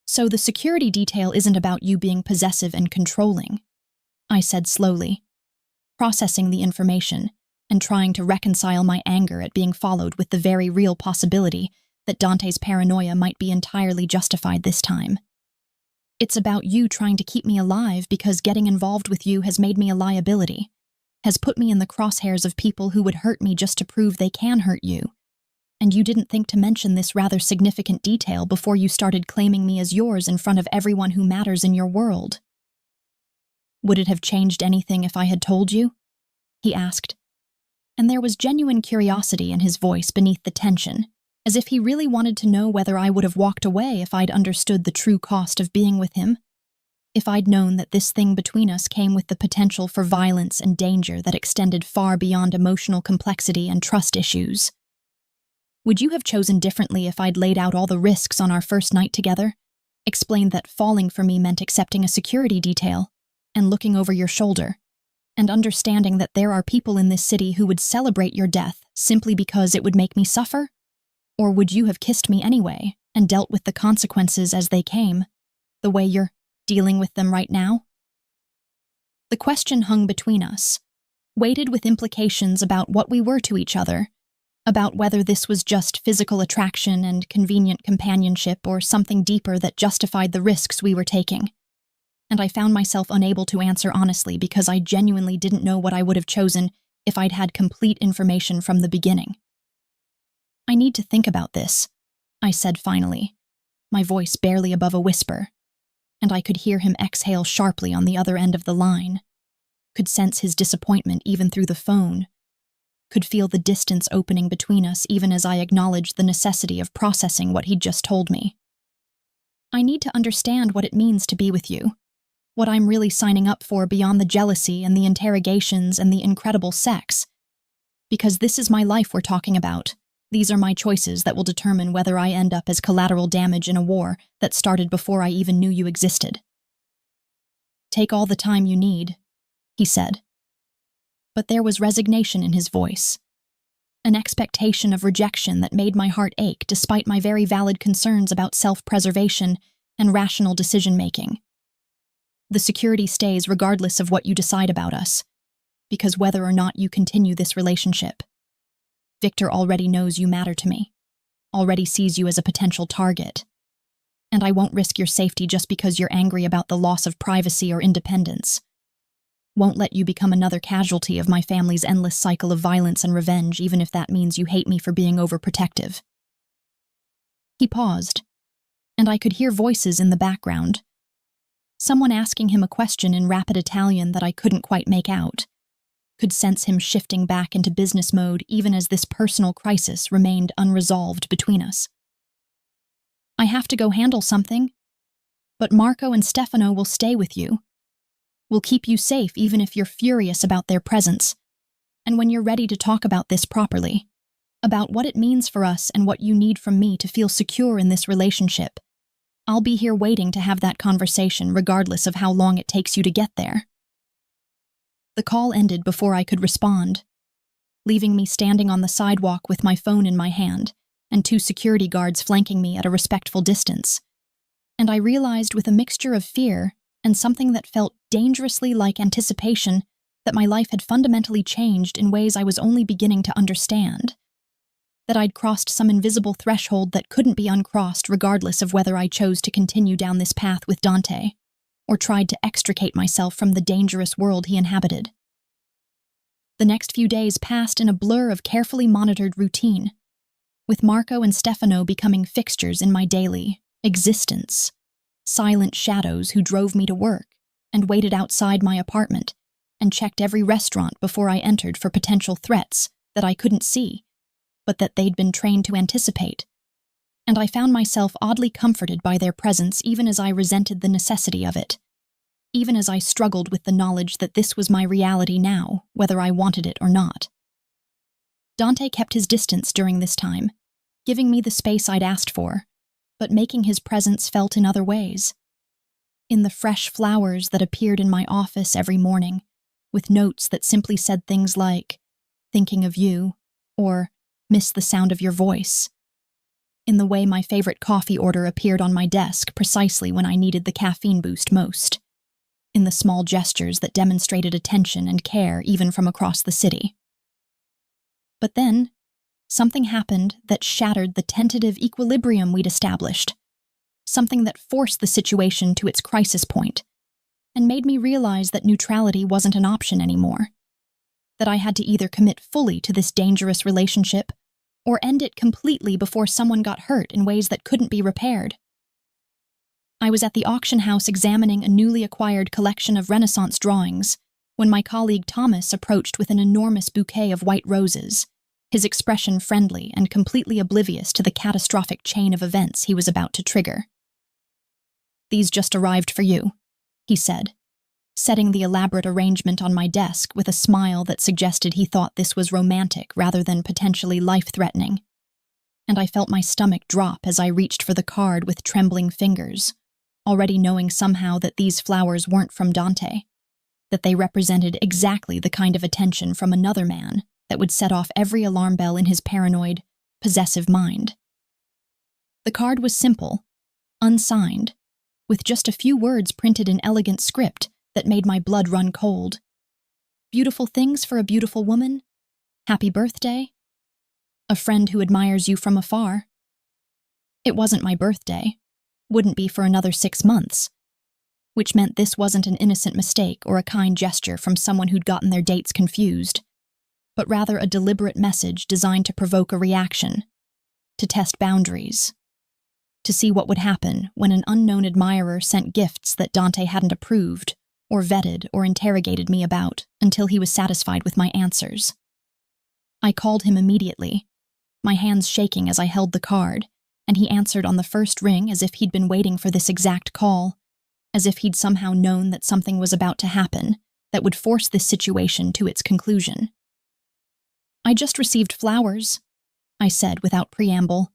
So the security detail isn't about you being possessive and controlling, I said slowly, processing the information and trying to reconcile my anger at being followed with the very real possibility that Dante's paranoia might be entirely justified this time. It's about you trying to keep me alive because getting involved with you has made me a liability, has put me in the crosshairs of people who would hurt me just to prove they can hurt you. And you didn't think to mention this rather significant detail before you started claiming me as yours in front of everyone who matters in your world. Would it have changed anything if I had told you? He asked, and there was genuine curiosity in his voice beneath the tension, as if he really wanted to know whether I would have walked away if I'd understood the true cost of being with him, if I'd known that this thing between us came with the potential for violence and danger that extended far beyond emotional complexity and trust issues. Would you have chosen differently if I'd laid out all the risks on our first night together, explained that falling for me meant accepting a security detail, and looking over your shoulder, and understanding that there are people in this city who would celebrate your death simply because it would make me suffer? Or would you have kissed me anyway and dealt with the consequences as they came, the way you're dealing with them right now? The question hung between us, weighted with implications about what we were to each other, about whether this was just physical attraction and convenient companionship or something deeper that justified the risks we were taking. And I found myself unable to answer honestly because I genuinely didn't know what I would have chosen if I'd had complete information from the beginning. I need to think about this, I said finally, my voice barely above a whisper, and I could hear him exhale sharply on the other end of the line, could sense his disappointment even through the phone, could feel the distance opening between us even as I acknowledged the necessity of processing what he'd just told me. I need to understand what it means to be with you, what I'm really signing up for beyond the jealousy and the interrogations and the incredible sex. Because this is my life we're talking about. These are my choices that will determine whether I end up as collateral damage in a war that started before I even knew you existed. Take all the time you need, he said. But there was resignation in his voice, an expectation of rejection that made my heart ache despite my very valid concerns about self-preservation and rational decision-making. The security stays regardless of what you decide about us, because whether or not you continue this relationship, Victor already knows you matter to me, already sees you as a potential target, and I won't risk your safety just because you're angry about the loss of privacy or independence. Won't let you become another casualty of my family's endless cycle of violence and revenge, even if that means you hate me for being overprotective. He paused, and I could hear voices in the background. Someone asking him a question in rapid Italian that I couldn't quite make out. Could sense him shifting back into business mode even as this personal crisis remained unresolved between us. I have to go handle something, but Marco and Stefano will stay with you. Will keep you safe even if you're furious about their presence, and when you're ready to talk about this properly, about what it means for us and what you need from me to feel secure in this relationship, I'll be here waiting to have that conversation regardless of how long it takes you to get there. The call ended before I could respond, leaving me standing on the sidewalk with my phone in my hand and 2 security guards flanking me at a respectful distance. And I realized with a mixture of fear and something that felt dangerously like anticipation that my life had fundamentally changed in ways I was only beginning to understand, that I'd crossed some invisible threshold that couldn't be uncrossed regardless of whether I chose to continue down this path with Dante, or tried to extricate myself from the dangerous world he inhabited. The next few days passed in a blur of carefully monitored routine, with Marco and Stefano becoming fixtures in my daily existence, silent shadows who drove me to work and waited outside my apartment and checked every restaurant before I entered for potential threats that I couldn't see, but that they'd been trained to anticipate. And I found myself oddly comforted by their presence even as I resented the necessity of it, even as I struggled with the knowledge that this was my reality now, whether I wanted it or not. Dante kept his distance during this time, giving me the space I'd asked for, but making his presence felt in other ways. In the fresh flowers that appeared in my office every morning, with notes that simply said things like, "Thinking of you," or "Miss the sound of your voice." In the way my favorite coffee order appeared on my desk precisely when I needed the caffeine boost most. In the small gestures that demonstrated attention and care even from across the city. But then, something happened that shattered the tentative equilibrium we'd established, something that forced the situation to its crisis point, and made me realize that neutrality wasn't an option anymore, that I had to either commit fully to this dangerous relationship or end it completely before someone got hurt in ways that couldn't be repaired. I was at the auction house examining a newly acquired collection of Renaissance drawings when my colleague Thomas approached with an enormous bouquet of white roses, his expression friendly and completely oblivious to the catastrophic chain of events he was about to trigger. "These just arrived for you," he said, setting the elaborate arrangement on my desk with a smile that suggested he thought this was romantic rather than potentially life-threatening. And I felt my stomach drop as I reached for the card with trembling fingers, already knowing somehow that these flowers weren't from Dante, that they represented exactly the kind of attention from another man that would set off every alarm bell in his paranoid, possessive mind. The card was simple, unsigned, with just a few words printed in elegant script that made my blood run cold. "Beautiful things for a beautiful woman. Happy birthday. A friend who admires you from afar." It wasn't my birthday, wouldn't be for another 6 months, which meant this wasn't an innocent mistake or a kind gesture from someone who'd gotten their dates confused, but rather a deliberate message designed to provoke a reaction, to test boundaries, to see what would happen when an unknown admirer sent gifts that Dante hadn't approved or vetted or interrogated me about until he was satisfied with my answers. I called him immediately, my hands shaking as I held the card, and he answered on the first ring as if he'd been waiting for this exact call, as if he'd somehow known that something was about to happen that would force this situation to its conclusion. "I just received flowers," I said without preamble,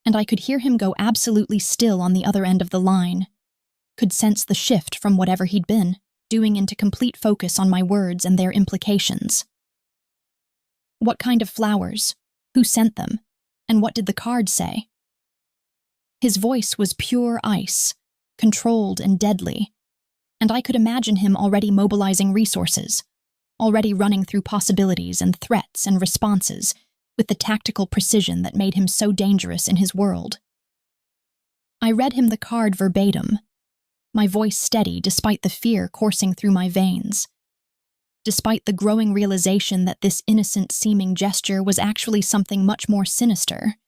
and I could hear him go absolutely still on the other end of the line, could sense the shift from whatever he'd been doing into complete focus on my words and their implications. "What kind of flowers? Who sent them? And what did the card say?" His voice was pure ice, controlled and deadly, and I could imagine him already mobilizing resources, already running through possibilities and threats and responses with the tactical precision that made him so dangerous in his world. I read him the card verbatim, my voice steady despite the fear coursing through my veins, despite the growing realization that this innocent-seeming gesture was actually something much more sinister,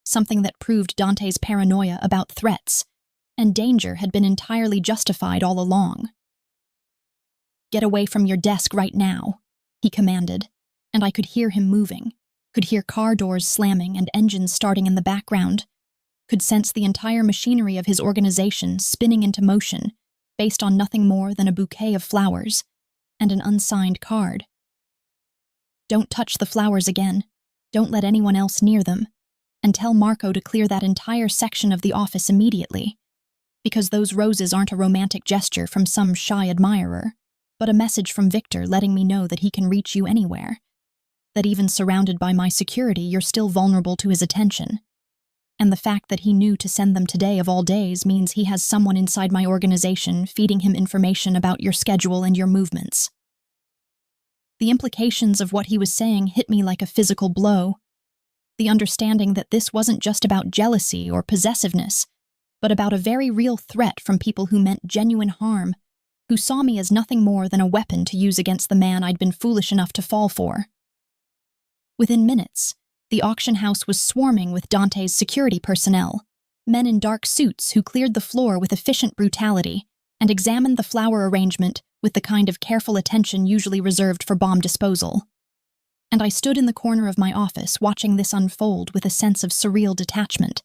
something that proved Dante's paranoia about threats and danger had been entirely justified all along. "Get away from your desk right now," he commanded, and I could hear him moving, could hear car doors slamming and engines starting in the background, could sense the entire machinery of his organization spinning into motion based on nothing more than a bouquet of flowers and an unsigned card. "Don't touch the flowers again. Don't let anyone else near them. And tell Marco to clear that entire section of the office immediately, because those roses aren't a romantic gesture from some shy admirer, but a message from Victor letting me know that he can reach you anywhere, that even surrounded by my security, you're still vulnerable to his attention. And the fact that he knew to send them today of all days means he has someone inside my organization feeding him information about your schedule and your movements." The implications of what he was saying hit me like a physical blow. The understanding that this wasn't just about jealousy or possessiveness, but about a very real threat from people who meant genuine harm, who saw me as nothing more than a weapon to use against the man I'd been foolish enough to fall for. Within minutes, The auction house was swarming with Dante's security personnel, men in dark suits who cleared the floor with efficient brutality and examined the flower arrangement with the kind of careful attention usually reserved for bomb disposal. And I stood in the corner of my office watching this unfold with a sense of surreal detachment,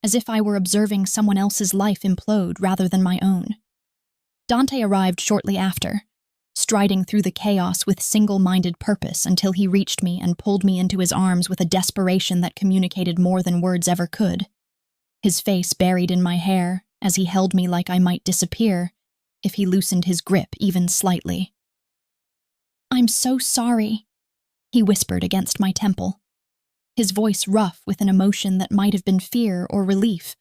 as if I were observing someone else's life implode rather than my own. Dante arrived shortly after, striding through the chaos with single-minded purpose until he reached me and pulled me into his arms with a desperation that communicated more than words ever could. His face buried in my hair as he held me like I might disappear if he loosened his grip even slightly. "I'm so sorry," he whispered against my temple, his voice rough with an emotion that might have been fear or relief,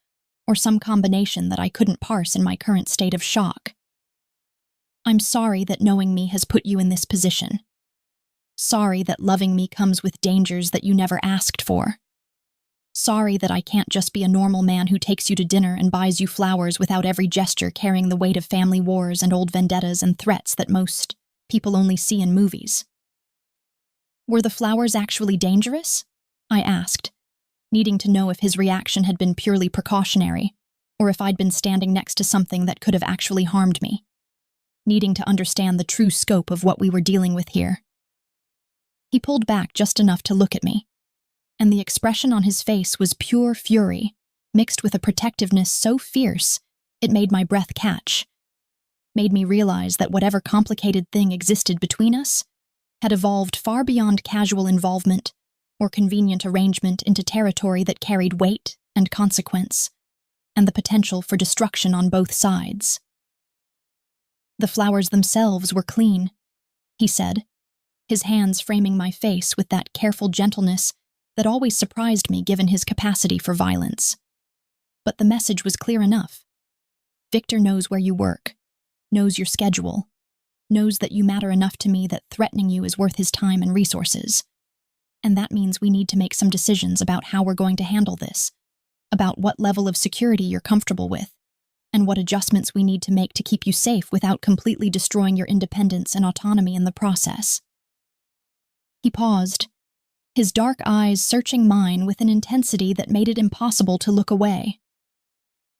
or some combination that I couldn't parse in my current state of shock. "I'm sorry that knowing me has put you in this position. Sorry that loving me comes with dangers that you never asked for. Sorry that I can't just be a normal man who takes you to dinner and buys you flowers without every gesture carrying the weight of family wars and old vendettas and threats that most people only see in movies." "Were the flowers actually dangerous?" I asked, needing to know if his reaction had been purely precautionary, or if I'd been standing next to something that could have actually harmed me, needing to understand the true scope of what we were dealing with here. He pulled back just enough to look at me, and the expression on his face was pure fury, mixed with a protectiveness so fierce it made my breath catch, made me realize that whatever complicated thing existed between us had evolved far beyond casual involvement or convenient arrangement into territory that carried weight and consequence, and the potential for destruction on both sides. "The flowers themselves were clean," he said, his hands framing my face with that careful gentleness that always surprised me given his capacity for violence. But the message was clear enough. Victor knows where you work, knows your schedule, knows that you matter enough to me that threatening you is worth his time and resources. And that means we need to make some decisions about how we're going to handle this, about what level of security you're comfortable with, and what adjustments we need to make to keep you safe without completely destroying your independence and autonomy in the process." He paused, his dark eyes searching mine with an intensity that made it impossible to look away.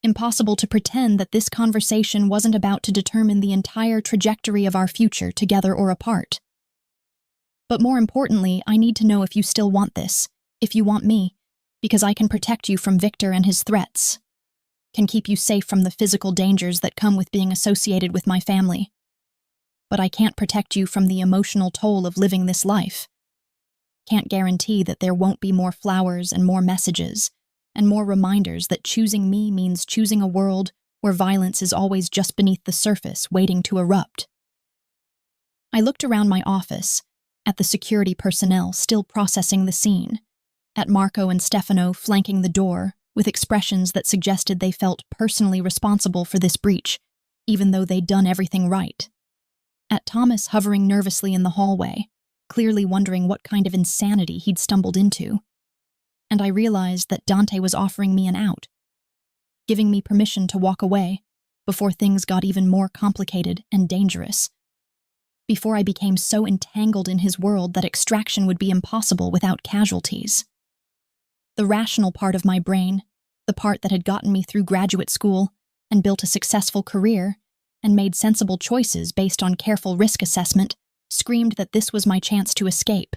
Impossible to pretend that this conversation wasn't about to determine the entire trajectory of our future together or apart. "But more importantly, I need to know if you still want this, if you want me, because I can protect you from Victor and his threats, can keep you safe from the physical dangers that come with being associated with my family. But I can't protect you from the emotional toll of living this life. Can't guarantee that there won't be more flowers and more messages, and more reminders that choosing me means choosing a world where violence is always just beneath the surface, waiting to erupt." I looked around my office, at the security personnel still processing the scene, at Marco and Stefano flanking the door with expressions that suggested they felt personally responsible for this breach, even though they'd done everything right, at Thomas hovering nervously in the hallway, clearly wondering what kind of insanity he'd stumbled into. And I realized that Dante was offering me an out, giving me permission to walk away before things got even more complicated and dangerous, before I became so entangled in his world that extraction would be impossible without casualties. The rational part of my brain, the part that had gotten me through graduate school and built a successful career and made sensible choices based on careful risk assessment, screamed that this was my chance to escape,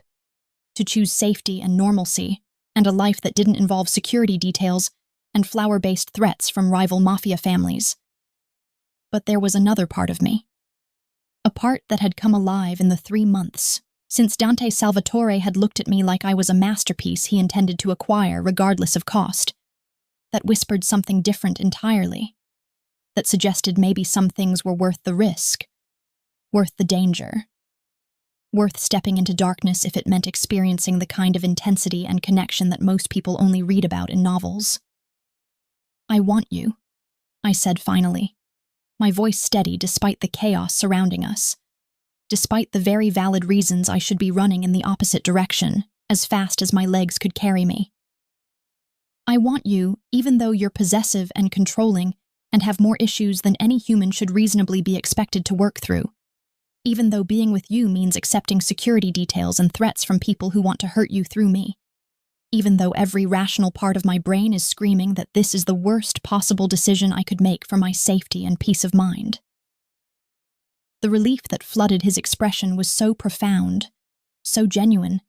to choose safety and normalcy, and a life that didn't involve security details and flower-based threats from rival Mafia families. But there was another part of me, a part that had come alive in the 3 months since Dante Salvatore had looked at me like I was a masterpiece he intended to acquire regardless of cost, that whispered something different entirely, that suggested maybe some things were worth the risk, worth the danger, worth stepping into darkness if it meant experiencing the kind of intensity and connection that most people only read about in novels. "I want you," I said finally, my voice steady despite the chaos surrounding us, despite the very valid reasons I should be running in the opposite direction, as fast as my legs could carry me. "I want you, even though you're possessive and controlling and have more issues than any human should reasonably be expected to work through, even though being with you means accepting security details and threats from people who want to hurt you through me, even though every rational part of my brain is screaming that this is the worst possible decision I could make for my safety and peace of mind. The relief that flooded his expression was so profound, so genuine,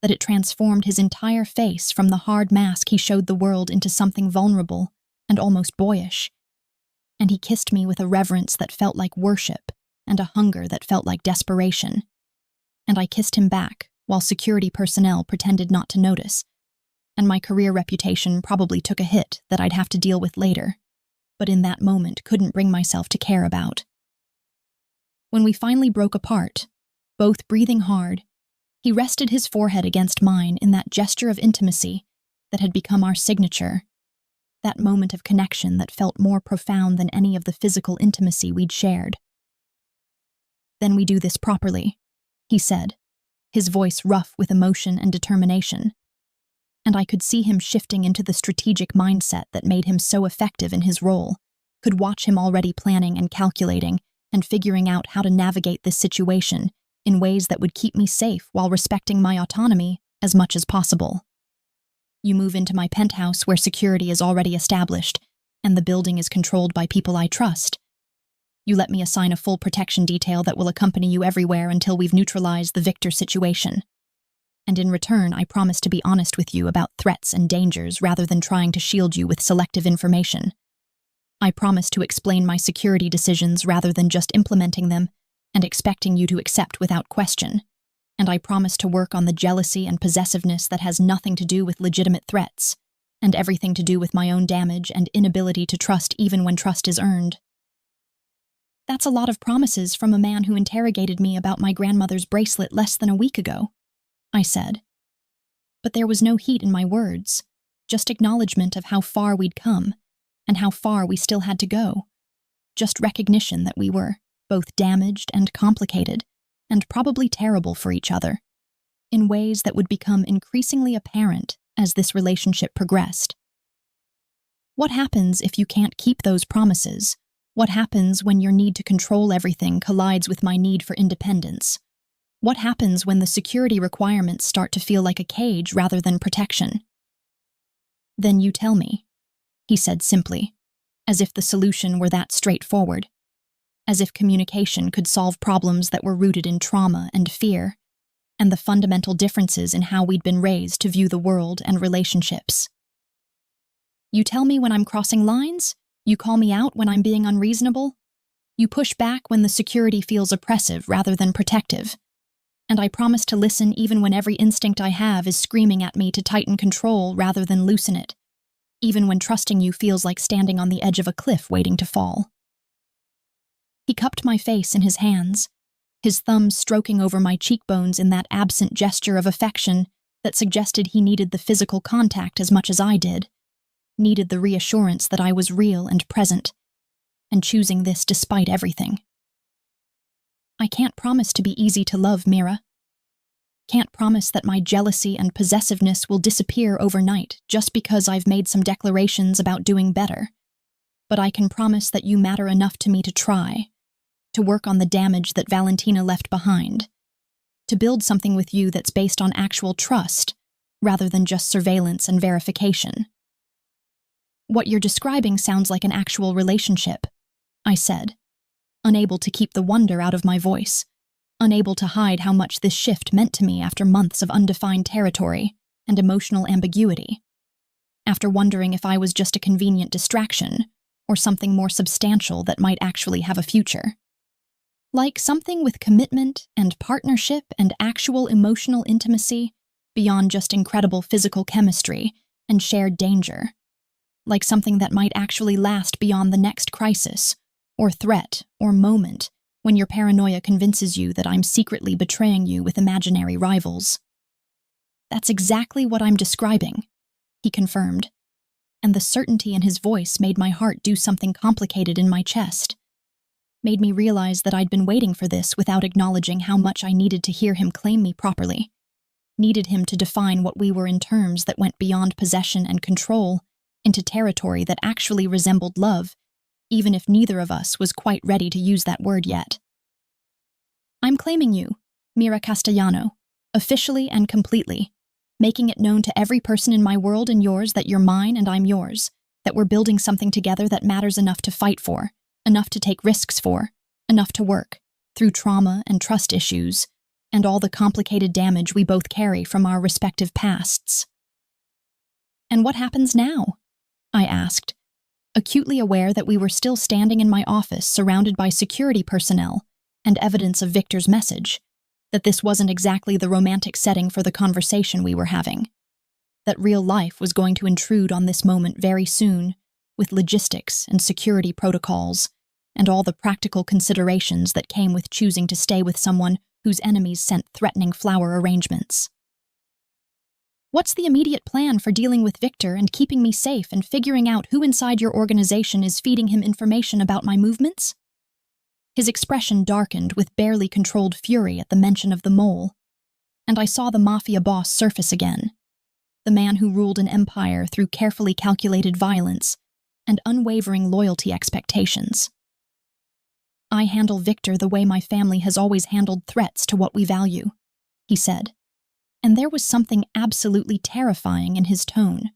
that it transformed his entire face from the hard mask he showed the world into something vulnerable and almost boyish. And he kissed me with a reverence that felt like worship and a hunger that felt like desperation. And I kissed him back while security personnel pretended not to notice, and my career reputation probably took a hit that I'd have to deal with later, but in that moment couldn't bring myself to care about. When we finally broke apart, both breathing hard, he rested his forehead against mine in that gesture of intimacy that had become our signature, that moment of connection that felt more profound than any of the physical intimacy we'd shared. "Then we do this properly," he said, his voice rough with emotion and determination, and I could see him shifting into the strategic mindset that made him so effective in his role, could watch him already planning and calculating and figuring out how to navigate this situation in ways that would keep me safe while respecting my autonomy as much as possible. "You move into my penthouse where security is already established, and the building is controlled by people I trust. You let me assign a full protection detail that will accompany you everywhere until we've neutralized the Victor situation. And in return, I promise to be honest with you about threats and dangers rather than trying to shield you with selective information. I promise to explain my security decisions rather than just implementing them and expecting you to accept without question. And I promise to work on the jealousy and possessiveness that has nothing to do with legitimate threats, and everything to do with my own damage and inability to trust even when trust is earned." "That's a lot of promises from a man who interrogated me about my grandmother's bracelet less than a week ago," I said. But there was no heat in my words, just acknowledgement of how far we'd come, and how far we still had to go. Just recognition that we were both damaged and complicated, and probably terrible for each other, in ways that would become increasingly apparent as this relationship progressed. What happens if you can't keep those promises? What happens when your need to control everything collides with my need for independence? What happens when the security requirements start to feel like a cage rather than protection? "Then you tell me," he said simply, as if the solution were that straightforward, as if communication could solve problems that were rooted in trauma and fear, and the fundamental differences in how we'd been raised to view the world and relationships. "You tell me when I'm crossing lines? You call me out when I'm being unreasonable? You push back when the security feels oppressive rather than protective. And I promise to listen even when every instinct I have is screaming at me to tighten control rather than loosen it, even when trusting you feels like standing on the edge of a cliff waiting to fall." He cupped my face in his hands, his thumbs stroking over my cheekbones in that absent gesture of affection that suggested he needed the physical contact as much as I did, needed the reassurance that I was real and present, and choosing this despite everything. "I can't promise to be easy to love, Mira. Can't promise that my jealousy and possessiveness will disappear overnight just because I've made some declarations about doing better. But I can promise that you matter enough to me to try, to work on the damage that Valentina left behind, to build something with you that's based on actual trust rather than just surveillance and verification." "What you're describing sounds like an actual relationship," I said, unable to keep the wonder out of my voice, unable to hide how much this shift meant to me after months of undefined territory and emotional ambiguity, after wondering if I was just a convenient distraction or something more substantial that might actually have a future. Like something with commitment and partnership and actual emotional intimacy beyond just incredible physical chemistry and shared danger. Like something that might actually last beyond the next crisis, or threat, or moment, when your paranoia convinces you that I'm secretly betraying you with imaginary rivals. "That's exactly what I'm describing," he confirmed, and the certainty in his voice made my heart do something complicated in my chest, made me realize that I'd been waiting for this without acknowledging how much I needed to hear him claim me properly, needed him to define what we were in terms that went beyond possession and control into territory that actually resembled love, even if neither of us was quite ready to use that word yet. "I'm claiming you, Mira Castellano, officially and completely, making it known to every person in my world and yours that you're mine and I'm yours, that we're building something together that matters enough to fight for, enough to take risks for, enough to work, through trauma and trust issues, and all the complicated damage we both carry from our respective pasts. And what happens now? I asked, acutely aware that we were still standing in my office surrounded by security personnel and evidence of Victor's message, that this wasn't exactly the romantic setting for the conversation we were having, that real life was going to intrude on this moment very soon, with logistics and security protocols, and all the practical considerations that came with choosing to stay with someone whose enemies sent threatening flower arrangements. What's the immediate plan for dealing with Victor and keeping me safe and figuring out who inside your organization is feeding him information about my movements? His expression darkened with barely controlled fury at the mention of the mole, and I saw the Mafia boss surface again, the man who ruled an empire through carefully calculated violence and unwavering loyalty expectations. I handle Victor the way my family has always handled threats to what we value, he said, and there was something absolutely terrifying in his tone,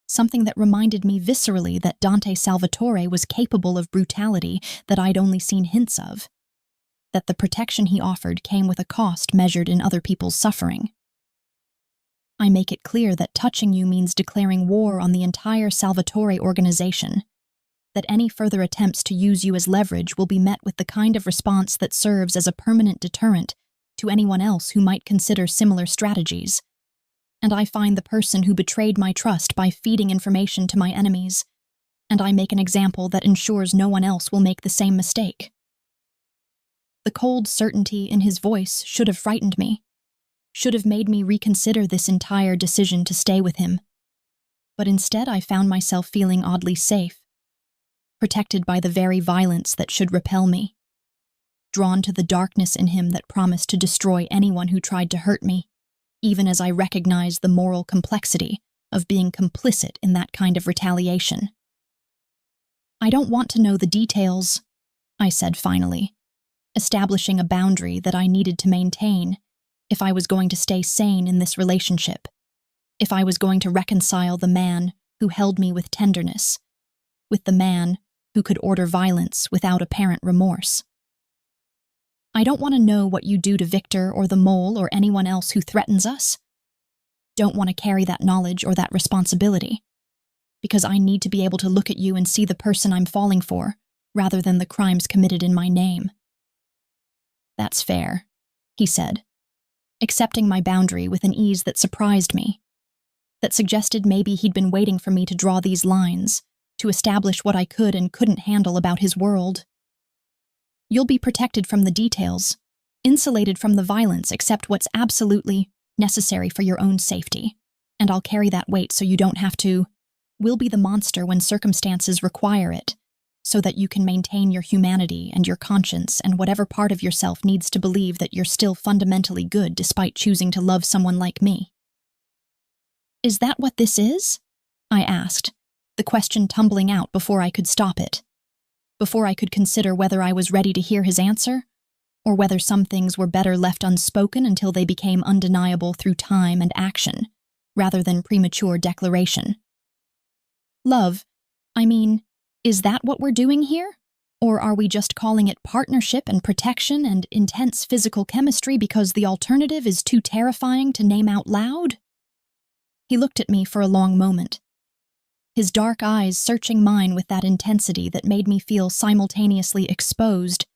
something that reminded me viscerally that Dante Salvatore was capable of brutality that I'd only seen hints of, that the protection he offered came with a cost measured in other people's suffering. I make it clear that touching you means declaring war on the entire Salvatore organization, that any further attempts to use you as leverage will be met with the kind of response that serves as a permanent deterrent to anyone else who might consider similar strategies. And I find the person who betrayed my trust by feeding information to my enemies, and I make an example that ensures no one else will make the same mistake. The cold certainty in his voice should have frightened me, should have made me reconsider this entire decision to stay with him. But instead I found myself feeling oddly safe, protected by the very violence that should repel me, drawn to the darkness in him that promised to destroy anyone who tried to hurt me, even as I recognized the moral complexity of being complicit in that kind of retaliation. I don't want to know the details, I said finally, establishing a boundary that I needed to maintain if I was going to stay sane in this relationship, if I was going to reconcile the man who held me with tenderness, with the man who could order violence without apparent remorse. I don't want to know what you do to Victor or the mole or anyone else who threatens us. Don't want to carry that knowledge or that responsibility, because I need to be able to look at you and see the person I'm falling for, rather than the crimes committed in my name. That's fair, he said, accepting my boundary with an ease that surprised me, that suggested maybe he'd been waiting for me to draw these lines, to establish what I could and couldn't handle about his world. You'll be protected from the details, insulated from the violence except what's absolutely necessary for your own safety, and I'll carry that weight so you don't have to. We'll be the monster when circumstances require it, so that you can maintain your humanity and your conscience and whatever part of yourself needs to believe that you're still fundamentally good despite choosing to love someone like me. Is that what this is? I asked, the question tumbling out before I could stop it, before I could consider whether I was ready to hear his answer, or whether some things were better left unspoken until they became undeniable through time and action, rather than premature declaration. Love, I mean, is that what we're doing here? Or are we just calling it partnership and protection and intense physical chemistry because the alternative is too terrifying to name out loud? He looked at me for a long moment, his dark eyes searching mine with that intensity that made me feel simultaneously exposed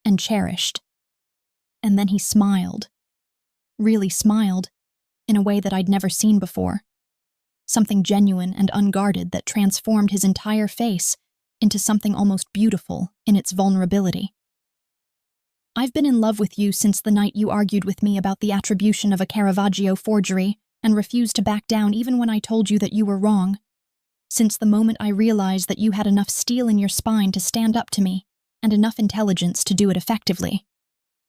and cherished. And then he smiled, really smiled, in a way that I'd never seen before, something genuine and unguarded that transformed his entire face into something almost beautiful in its vulnerability. I've been in love with you since the night you argued with me about the attribution of a Caravaggio forgery and refused to back down even when I told you that you were wrong. Since the moment I realized that you had enough steel in your spine to stand up to me and enough intelligence to do it effectively.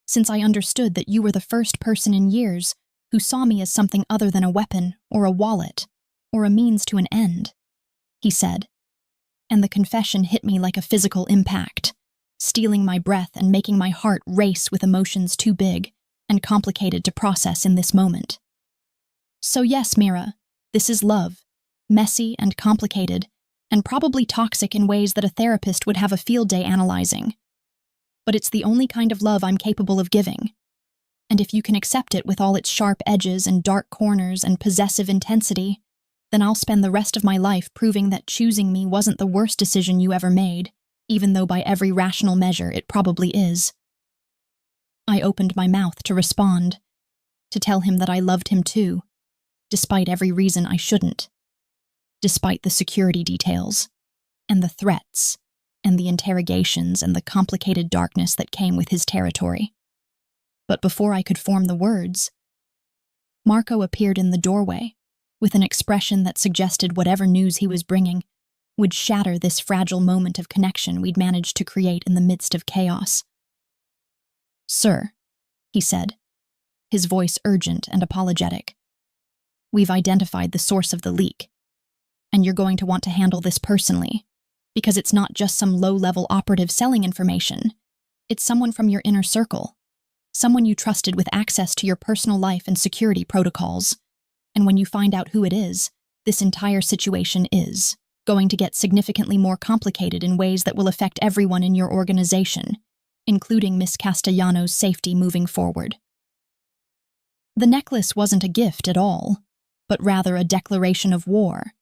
Since I understood that you were the first person in years who saw me as something other than a weapon or a wallet or a means to an end, he said, and the confession hit me like a physical impact, stealing my breath and making my heart race with emotions too big and complicated to process in this moment. So yes, Mira, this is love. Messy and complicated, and probably toxic in ways that a therapist would have a field day analyzing. But it's the only kind of love I'm capable of giving. And if you can accept it with all its sharp edges and dark corners and possessive intensity, then I'll spend the rest of my life proving that choosing me wasn't the worst decision you ever made, even though by every rational measure it probably is. I opened my mouth to respond, to tell him that I loved him too, despite every reason I shouldn't, despite the security details, and the threats, and the interrogations and the complicated darkness that came with his territory. But before I could form the words, Marco appeared in the doorway, with an expression that suggested whatever news he was bringing would shatter this fragile moment of connection we'd managed to create in the midst of chaos. "Sir," he said, his voice urgent and apologetic, "we've identified the source of the leak, and you're going to want to handle this personally, because it's not just some low-level operative selling information. It's someone from your inner circle, someone you trusted with access to your personal life and security protocols. And when you find out who it is, this entire situation is going to get significantly more complicated in ways that will affect everyone in your organization, including Miss Castellano's safety moving forward." The necklace wasn't a gift at all, but rather a declaration of war.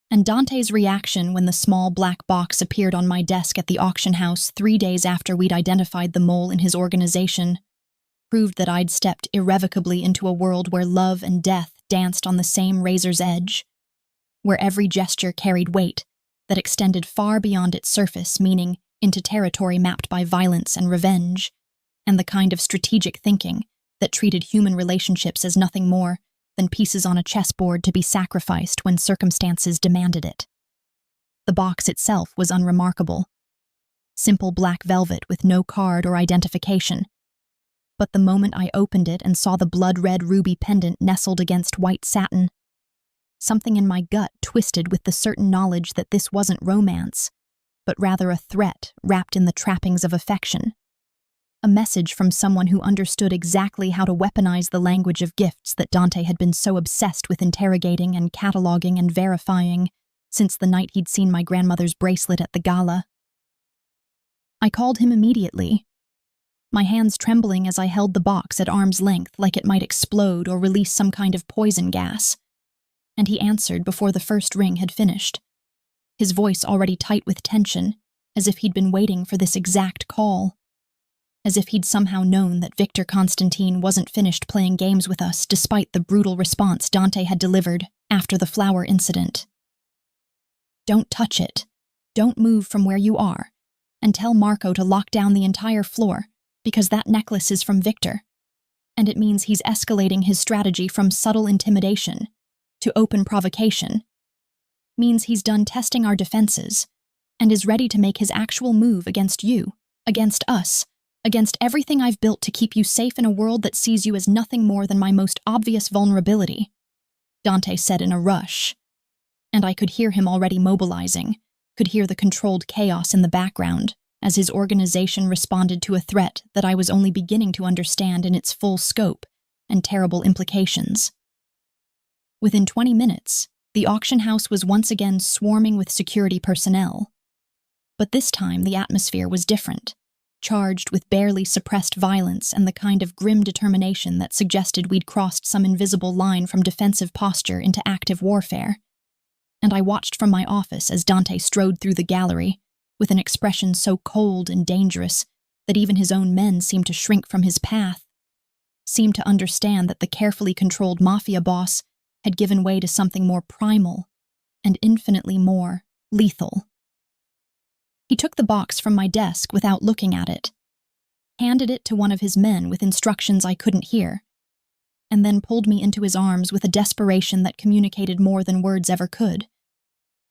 And Dante's reaction when the small black box appeared on my desk at the auction house 3 days after we'd identified the mole in his organization proved that I'd stepped irrevocably into a world where love and death danced on the same razor's edge, where every gesture carried weight that extended far beyond its surface, meaning into territory mapped by violence and revenge, and the kind of strategic thinking that treated human relationships as nothing more than pieces on a chessboard to be sacrificed when circumstances demanded it. The box itself was unremarkable. Simple black velvet with no card or identification. But the moment I opened it and saw the blood-red ruby pendant nestled against white satin, something in my gut twisted with the certain knowledge that this wasn't romance, but rather a threat wrapped in the trappings of affection. A message from someone who understood exactly how to weaponize the language of gifts that Dante had been so obsessed with interrogating and cataloging and verifying since the night he'd seen my grandmother's bracelet at the gala. I called him immediately, my hands trembling as I held the box at arm's length like it might explode or release some kind of poison gas. And he answered before the first ring had finished, his voice already tight with tension, as if he'd been waiting for this exact call. As if he'd somehow known that Victor Constantine wasn't finished playing games with us despite the brutal response Dante had delivered after the flower incident. "Don't touch it. Don't move from where you are. And tell Marco to lock down the entire floor, because that necklace is from Victor. And it means he's escalating his strategy from subtle intimidation to open provocation. Means he's done testing our defenses and is ready to make his actual move against you, against us, against everything I've built to keep you safe in a world that sees you as nothing more than my most obvious vulnerability," Dante said in a rush. And I could hear him already mobilizing, could hear the controlled chaos in the background as his organization responded to a threat that I was only beginning to understand in its full scope and terrible implications. Within 20 minutes, the auction house was once again swarming with security personnel. But this time the atmosphere was different, charged with barely suppressed violence and the kind of grim determination that suggested we'd crossed some invisible line from defensive posture into active warfare. And I watched from my office as Dante strode through the gallery, with an expression so cold and dangerous that even his own men seemed to shrink from his path, seemed to understand that the carefully controlled Mafia boss had given way to something more primal and infinitely more lethal. He took the box from my desk without looking at it, handed it to one of his men with instructions I couldn't hear, and then pulled me into his arms with a desperation that communicated more than words ever could.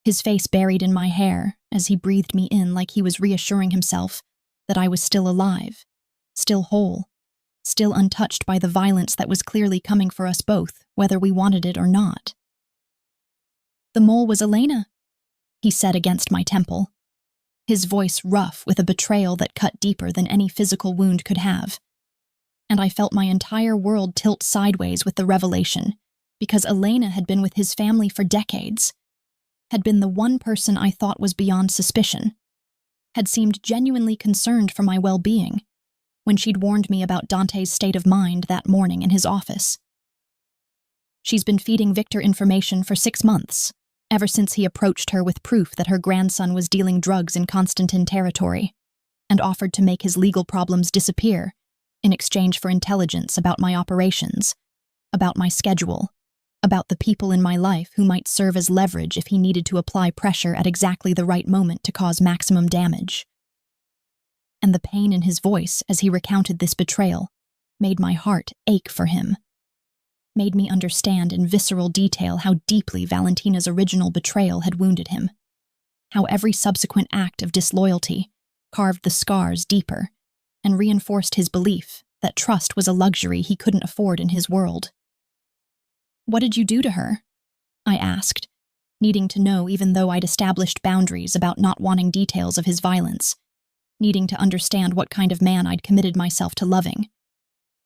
His face buried in my hair as he breathed me in like he was reassuring himself that I was still alive, still whole, still untouched by the violence that was clearly coming for us both, whether we wanted it or not. "The mole was Elena," he said against my temple, his voice rough with a betrayal that cut deeper than any physical wound could have. And I felt my entire world tilt sideways with the revelation, because Elena had been with his family for decades, had been the one person I thought was beyond suspicion, had seemed genuinely concerned for my well-being when she'd warned me about Dante's state of mind that morning in his office. She's been feeding Victor information for 6 months, ever since he approached her with proof that her grandson was dealing drugs in Constantine territory, and offered to make his legal problems disappear in exchange for intelligence about my operations, about my schedule, about the people in my life who might serve as leverage if he needed to apply pressure at exactly the right moment to cause maximum damage. And the pain in his voice as he recounted this betrayal made my heart ache for him, made me understand in visceral detail how deeply Valentina's original betrayal had wounded him, how every subsequent act of disloyalty carved the scars deeper and reinforced his belief that trust was a luxury he couldn't afford in his world. "What did you do to her?" I asked, needing to know even though I'd established boundaries about not wanting details of his violence, needing to understand what kind of man I'd committed myself to loving,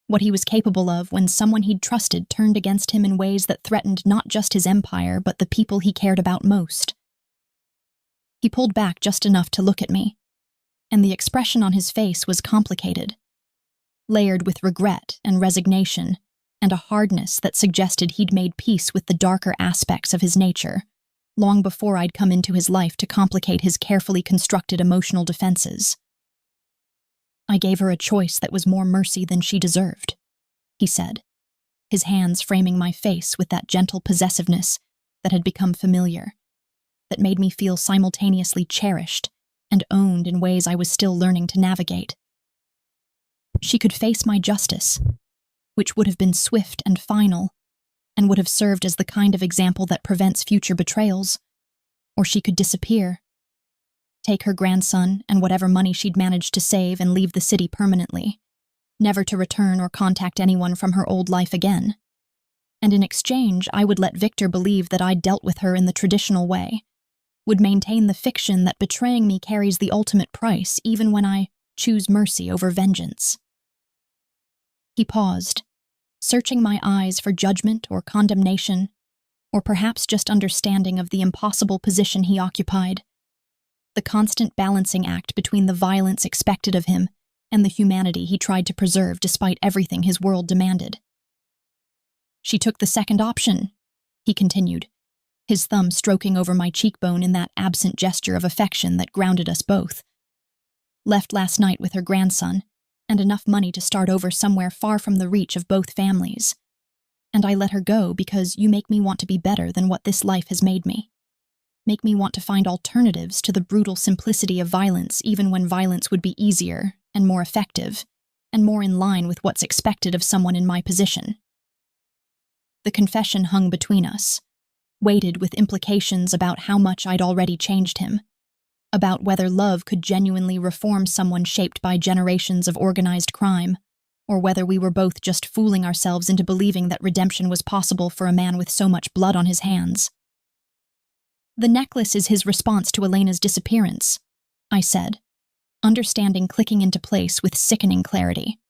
what he was capable of when someone he'd trusted turned against him in ways that threatened not just his empire but the people he cared about most. He pulled back just enough to look at me, and the expression on his face was complicated, layered with regret and resignation, and a hardness that suggested he'd made peace with the darker aspects of his nature, long before I'd come into his life to complicate his carefully constructed emotional defenses. "I gave her a choice that was more mercy than she deserved," he said, his hands framing my face with that gentle possessiveness that had become familiar, that made me feel simultaneously cherished and owned in ways I was still learning to navigate. She could face my justice, which would have been swift and final, and would have served as the kind of example that prevents future betrayals, or she could disappear, take her grandson and whatever money she'd managed to save and leave the city permanently, never to return or contact anyone from her old life again. And in exchange, I would let Victor believe that I'd dealt with her in the traditional way, would maintain the fiction that betraying me carries the ultimate price even when I choose mercy over vengeance. He paused, searching my eyes for judgment or condemnation, or perhaps just understanding of the impossible position he occupied, the constant balancing act between the violence expected of him and the humanity he tried to preserve despite everything his world demanded. "She took the second option," he continued, his thumb stroking over my cheekbone in that absent gesture of affection that grounded us both. "Left last night with her grandson, and enough money to start over somewhere far from the reach of both families. And I let her go because you make me want to be better than what this life has made me. Make me want to find alternatives to the brutal simplicity of violence even when violence would be easier and more effective, and more in line with what's expected of someone in my position." The confession hung between us, weighted with implications about how much I'd already changed him, about whether love could genuinely reform someone shaped by generations of organized crime, or whether we were both just fooling ourselves into believing that redemption was possible for a man with so much blood on his hands. "The necklace is his response to Elena's disappearance," I said, understanding clicking into place with sickening clarity,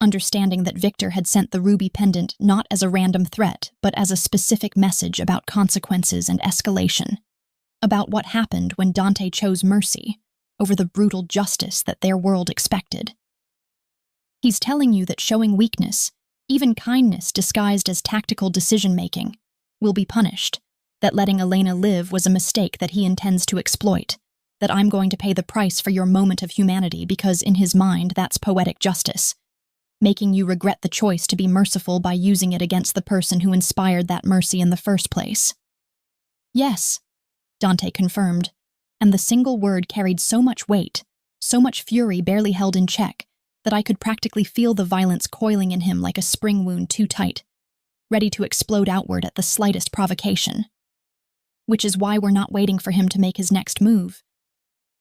understanding that Victor had sent the ruby pendant not as a random threat, but as a specific message about consequences and escalation, about what happened when Dante chose mercy over the brutal justice that their world expected. "He's telling you that showing weakness, even kindness disguised as tactical decision-making, will be punished, that letting Elena live was a mistake that he intends to exploit, that I'm going to pay the price for your moment of humanity because in his mind that's poetic justice, making you regret the choice to be merciful by using it against the person who inspired that mercy in the first place." "Yes," Dante confirmed, and the single word carried so much weight, so much fury barely held in check, that I could practically feel the violence coiling in him like a spring wound too tight, ready to explode outward at the slightest provocation. Which is why we're not waiting for him to make his next move,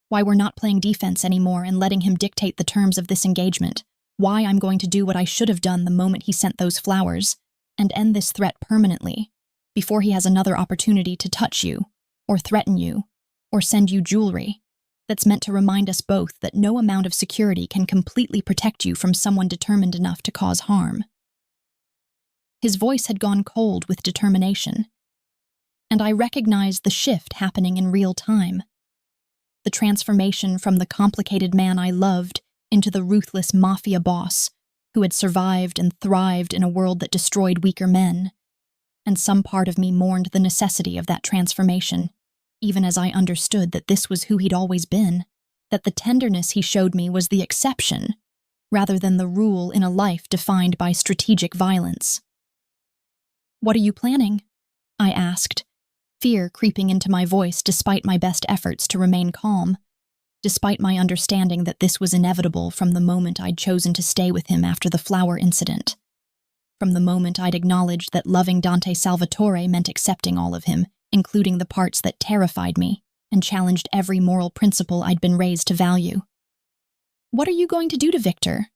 why we're not playing defense anymore and letting him dictate the terms of this engagement, why I'm going to do what I should have done the moment he sent those flowers, and end this threat permanently, before he has another opportunity to touch you, or threaten you, or send you jewelry, that's meant to remind us both that no amount of security can completely protect you from someone determined enough to cause harm. His voice had gone cold with determination, and I recognized the shift happening in real time. The transformation from the complicated man I loved into the ruthless Mafia boss who had survived and thrived in a world that destroyed weaker men. And some part of me mourned the necessity of that transformation, even as I understood that this was who he'd always been, that the tenderness he showed me was the exception, rather than the rule in a life defined by strategic violence. "What are you planning?" I asked, fear creeping into my voice despite my best efforts to remain calm, despite my understanding that this was inevitable from the moment I'd chosen to stay with him after the flower incident. From the moment I'd acknowledged that loving Dante Salvatore meant accepting all of him, including the parts that terrified me and challenged every moral principle I'd been raised to value. "What are you going to do to Victor?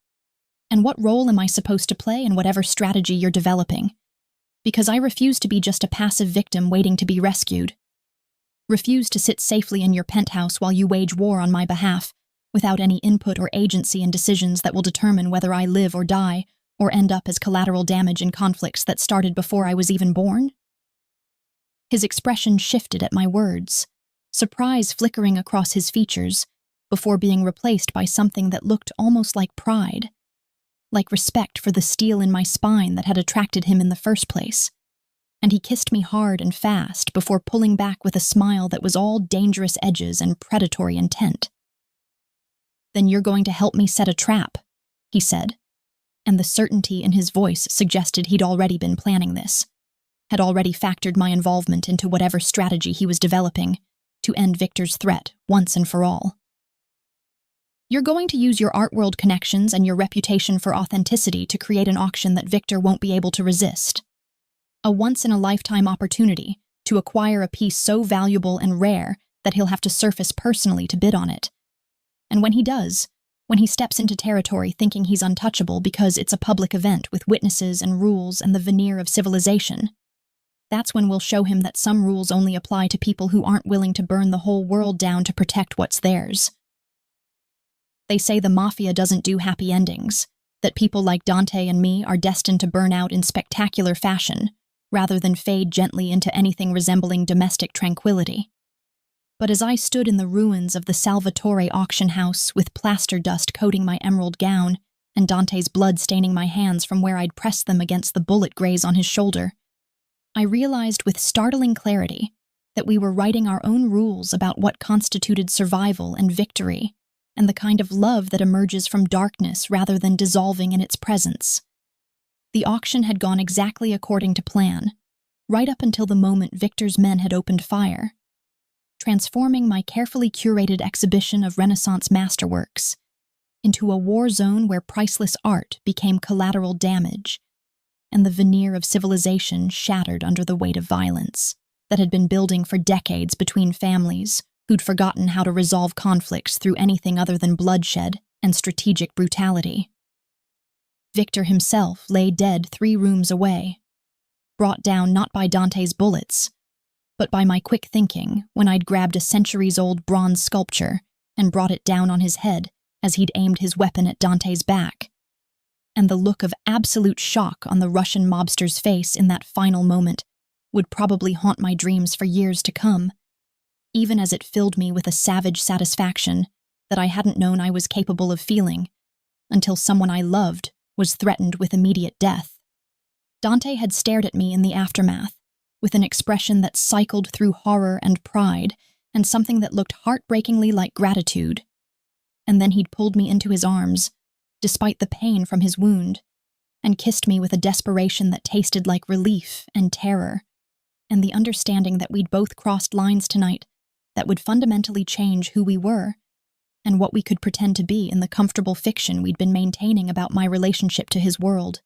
And what role am I supposed to play in whatever strategy you're developing? Because I refuse to be just a passive victim waiting to be rescued. Refuse to sit safely in your penthouse while you wage war on my behalf, without any input or agency in decisions that will determine whether I live or die, or end up as collateral damage in conflicts that started before I was even born?" His expression shifted at my words, surprise flickering across his features, before being replaced by something that looked almost like pride, like respect for the steel in my spine that had attracted him in the first place. And he kissed me hard and fast before pulling back with a smile that was all dangerous edges and predatory intent. "Then you're going to help me set a trap," he said, and the certainty in his voice suggested he'd already been planning this, had already factored my involvement into whatever strategy he was developing to end Victor's threat once and for all. "You're going to use your art world connections and your reputation for authenticity to create an auction that Victor won't be able to resist. A once-in-a-lifetime opportunity to acquire a piece so valuable and rare that he'll have to surface personally to bid on it. And when he does, when he steps into territory thinking he's untouchable because it's a public event with witnesses and rules and the veneer of civilization, that's when we'll show him that some rules only apply to people who aren't willing to burn the whole world down to protect what's theirs. They say the Mafia doesn't do happy endings, that people like Dante and me are destined to burn out in spectacular fashion, rather than fade gently into anything resembling domestic tranquility. But as I stood in the ruins of the Salvatore auction house with plaster dust coating my emerald gown and Dante's blood staining my hands from where I'd pressed them against the bullet graze on his shoulder, I realized with startling clarity that we were writing our own rules about what constituted survival and victory, and the kind of love that emerges from darkness rather than dissolving in its presence. The auction had gone exactly according to plan, right up until the moment Victor's men had opened fire, transforming my carefully curated exhibition of Renaissance masterworks into a war zone where priceless art became collateral damage, and the veneer of civilization shattered under the weight of violence that had been building for decades between families who'd forgotten how to resolve conflicts through anything other than bloodshed and strategic brutality. Victor himself lay dead 3 rooms away, brought down not by Dante's bullets, but by my quick thinking when I'd grabbed a centuries-old bronze sculpture and brought it down on his head as he'd aimed his weapon at Dante's back. And the look of absolute shock on the Russian mobster's face in that final moment would probably haunt my dreams for years to come, even as it filled me with a savage satisfaction that I hadn't known I was capable of feeling until someone I loved was threatened with immediate death. Dante had stared at me in the aftermath with an expression that cycled through horror and pride and something that looked heartbreakingly like gratitude. And then he'd pulled me into his arms, despite the pain from his wound, and kissed me with a desperation that tasted like relief and terror, and the understanding that we'd both crossed lines tonight that would fundamentally change who we were and what we could pretend to be in the comfortable fiction we'd been maintaining about my relationship to his world.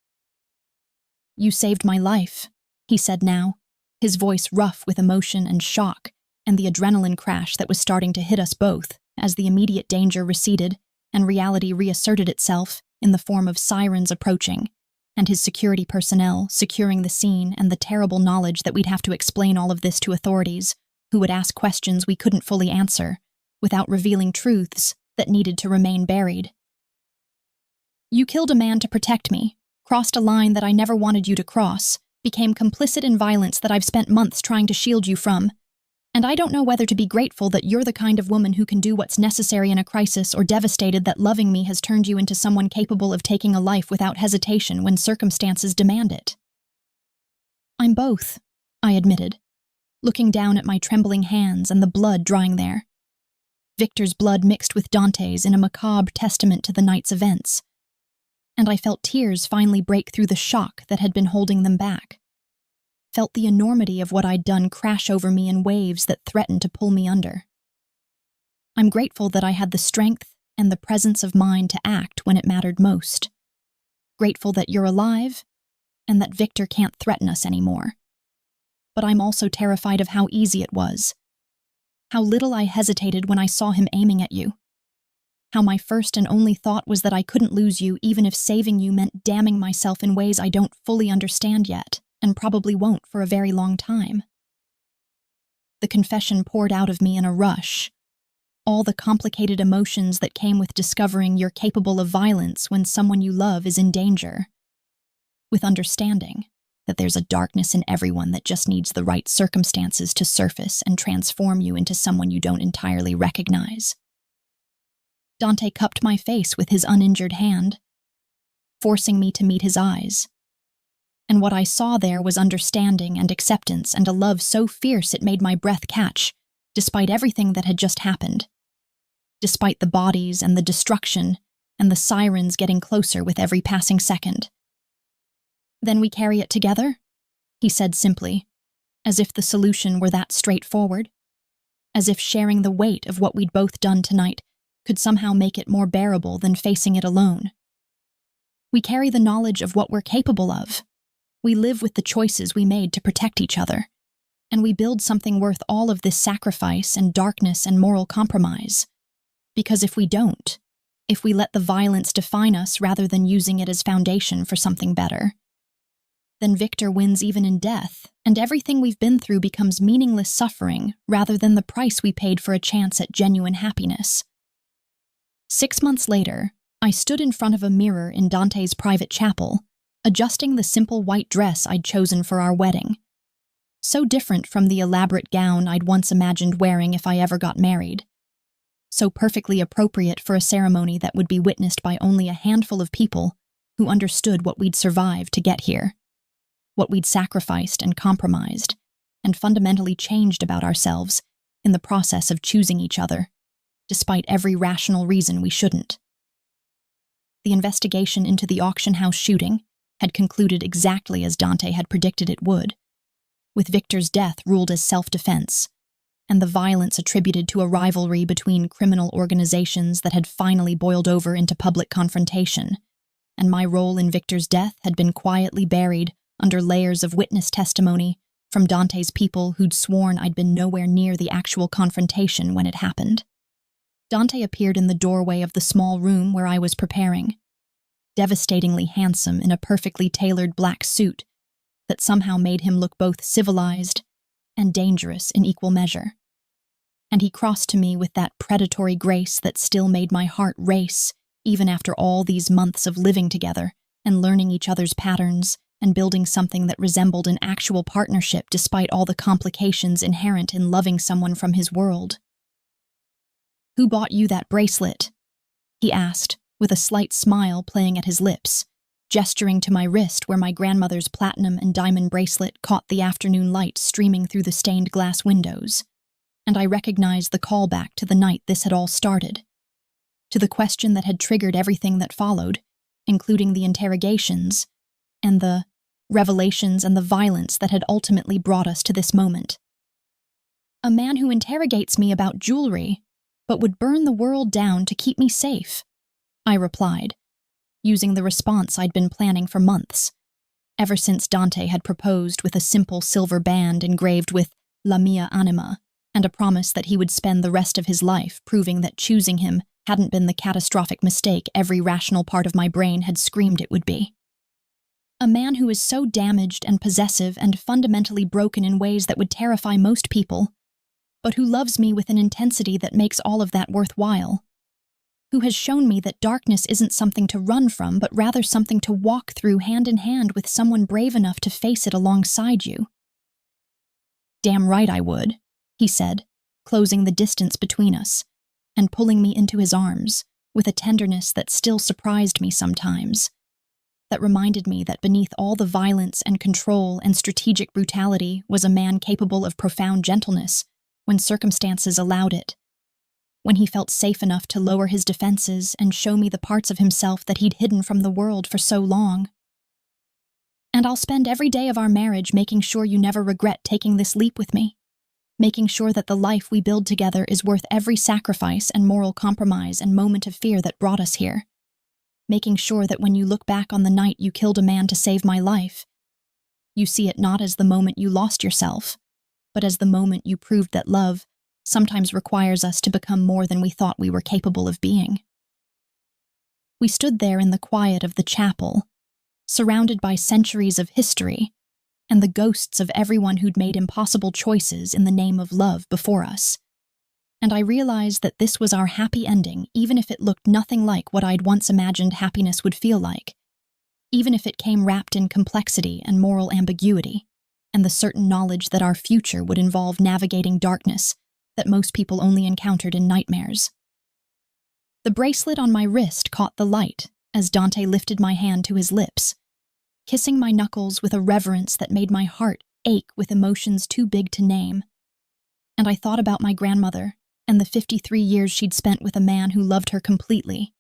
"You saved my life," he said now, his voice rough with emotion and shock and the adrenaline crash that was starting to hit us both as the immediate danger receded and reality reasserted itself in the form of sirens approaching and his security personnel securing the scene and the terrible knowledge that we'd have to explain all of this to authorities who would ask questions we couldn't fully answer without revealing truths that needed to remain buried. "You killed a man to protect me," crossed a line that I never wanted you to cross, became complicit in violence that I've spent months trying to shield you from. And I don't know whether to be grateful that you're the kind of woman who can do what's necessary in a crisis, or devastated that loving me has turned you into someone capable of taking a life without hesitation when circumstances demand it. I'm both, I admitted, looking down at my trembling hands and the blood drying there. Victor's blood mixed with Dante's in a macabre testament to the night's events, and I felt tears finally break through the shock that had been holding them back. Felt the enormity of what I'd done crash over me in waves that threatened to pull me under. I'm grateful that I had the strength and the presence of mind to act when it mattered most. Grateful that you're alive and that Victor can't threaten us anymore. But I'm also terrified of how easy it was. How little I hesitated when I saw him aiming at you. How my first and only thought was that I couldn't lose you, even if saving you meant damning myself in ways I don't fully understand yet, and probably won't for a very long time. The confession poured out of me in a rush. All the complicated emotions that came with discovering you're capable of violence when someone you love is in danger. With understanding that there's a darkness in everyone that just needs the right circumstances to surface and transform you into someone you don't entirely recognize. Dante cupped my face with his uninjured hand, forcing me to meet his eyes. And what I saw there was understanding and acceptance and a love so fierce it made my breath catch, despite everything that had just happened. Despite the bodies and the destruction and the sirens getting closer with every passing second. Then we carry it together? He said simply, as if the solution were that straightforward. As if sharing the weight of what we'd both done tonight could somehow make it more bearable than facing it alone. We carry the knowledge of what we're capable of. We live with the choices we made to protect each other, and we build something worth all of this sacrifice and darkness and moral compromise. Because if we don't, if we let the violence define us rather than using it as foundation for something better, then Victor wins even in death, and everything we've been through becomes meaningless suffering rather than the price we paid for a chance at genuine happiness. 6 months later, I stood in front of a mirror in Dante's private chapel, adjusting the simple white dress I'd chosen for our wedding. So different from the elaborate gown I'd once imagined wearing if I ever got married. So perfectly appropriate for a ceremony that would be witnessed by only a handful of people who understood what we'd survived to get here, what we'd sacrificed and compromised, and fundamentally changed about ourselves in the process of choosing each other, despite every rational reason we shouldn't. The investigation into the auction house shooting had concluded exactly as Dante had predicted it would, with Victor's death ruled as self-defense, and the violence attributed to a rivalry between criminal organizations that had finally boiled over into public confrontation, and my role in Victor's death had been quietly buried under layers of witness testimony from Dante's people who'd sworn I'd been nowhere near the actual confrontation when it happened. Dante appeared in the doorway of the small room where I was preparing, devastatingly handsome in a perfectly tailored black suit that somehow made him look both civilized and dangerous in equal measure. And he crossed to me with that predatory grace that still made my heart race, even after all these months of living together and learning each other's patterns and building something that resembled an actual partnership despite all the complications inherent in loving someone from his world. "Who bought you that bracelet?" he asked, with a slight smile playing at his lips, gesturing to my wrist where my grandmother's platinum and diamond bracelet caught the afternoon light streaming through the stained glass windows, and I recognized the callback to the night this had all started, to the question that had triggered everything that followed, including the interrogations, and the revelations and the violence that had ultimately brought us to this moment. "A man who interrogates me about jewelry, but would burn the world down to keep me safe," I replied, using the response I'd been planning for months, ever since Dante had proposed with a simple silver band engraved with La Mia Anima, and a promise that he would spend the rest of his life proving that choosing him hadn't been the catastrophic mistake every rational part of my brain had screamed it would be. A man who is so damaged and possessive and fundamentally broken in ways that would terrify most people, but who loves me with an intensity that makes all of that worthwhile. who has shown me that darkness isn't something to run from, but rather something to walk through hand in hand with someone brave enough to face it alongside you. "Damn right I would," he said, closing the distance between us, and pulling me into his arms with a tenderness that still surprised me sometimes, that reminded me that beneath all the violence and control and strategic brutality was a man capable of profound gentleness when circumstances allowed it, when he felt safe enough to lower his defenses and show me the parts of himself that he'd hidden from the world for so long. "And I'll spend every day of our marriage making sure you never regret taking this leap with me, making sure that the life we build together is worth every sacrifice and moral compromise and moment of fear that brought us here, making sure that when you look back on the night you killed a man to save my life, you see it not as the moment you lost yourself, but as the moment you proved that love sometimes requires us to become more than we thought we were capable of being." We stood there in the quiet of the chapel, surrounded by centuries of history and the ghosts of everyone who'd made impossible choices in the name of love before us. And I realized that this was our happy ending, even if it looked nothing like what I'd once imagined happiness would feel like, even if it came wrapped in complexity and moral ambiguity, and the certain knowledge that our future would involve navigating darkness that most people only encountered in nightmares. The bracelet on my wrist caught the light as Dante lifted my hand to his lips, kissing my knuckles with a reverence that made my heart ache with emotions too big to name. And I thought about my grandmother and the 53 years she'd spent with a man who loved her completely.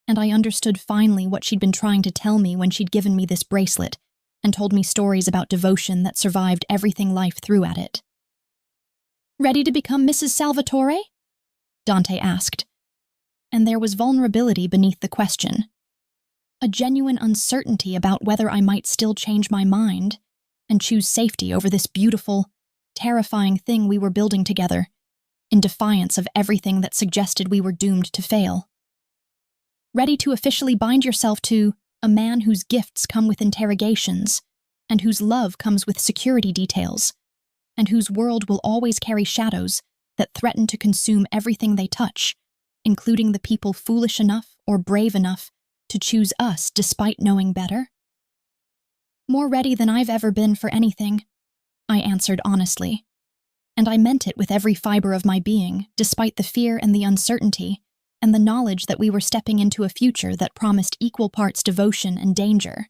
And I understood finally what she'd been trying to tell me when she'd given me this bracelet and told me stories about devotion that survived everything life threw at it. "Ready to become Mrs. Salvatore?" Dante asked. And there was vulnerability beneath the question. A genuine uncertainty about whether I might still change my mind and choose safety over this beautiful, terrifying thing we were building together, in defiance of everything that suggested we were doomed to fail. "Ready to officially bind yourself to a man whose gifts come with interrogations, and whose love comes with security details, and whose world will always carry shadows that threaten to consume everything they touch, including the people foolish enough or brave enough to choose us despite knowing better?" "More ready than I've ever been for anything," I answered honestly. And I meant it with every fiber of my being, despite the fear and the uncertainty, and the knowledge that we were stepping into a future that promised equal parts devotion and danger.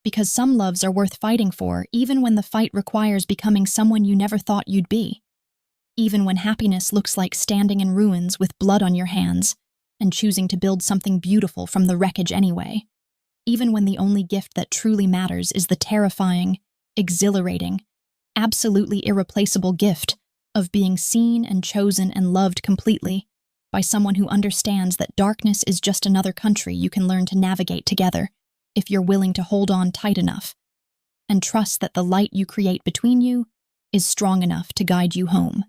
Because some loves are worth fighting for, even when the fight requires becoming someone you never thought you'd be. Even when happiness looks like standing in ruins with blood on your hands, and choosing to build something beautiful from the wreckage anyway. Even when the only gift that truly matters is the terrifying, exhilarating, absolutely irreplaceable gift of being seen and chosen and loved completely by someone who understands that darkness is just another country you can learn to navigate together if you're willing to hold on tight enough and trust that the light you create between you is strong enough to guide you home.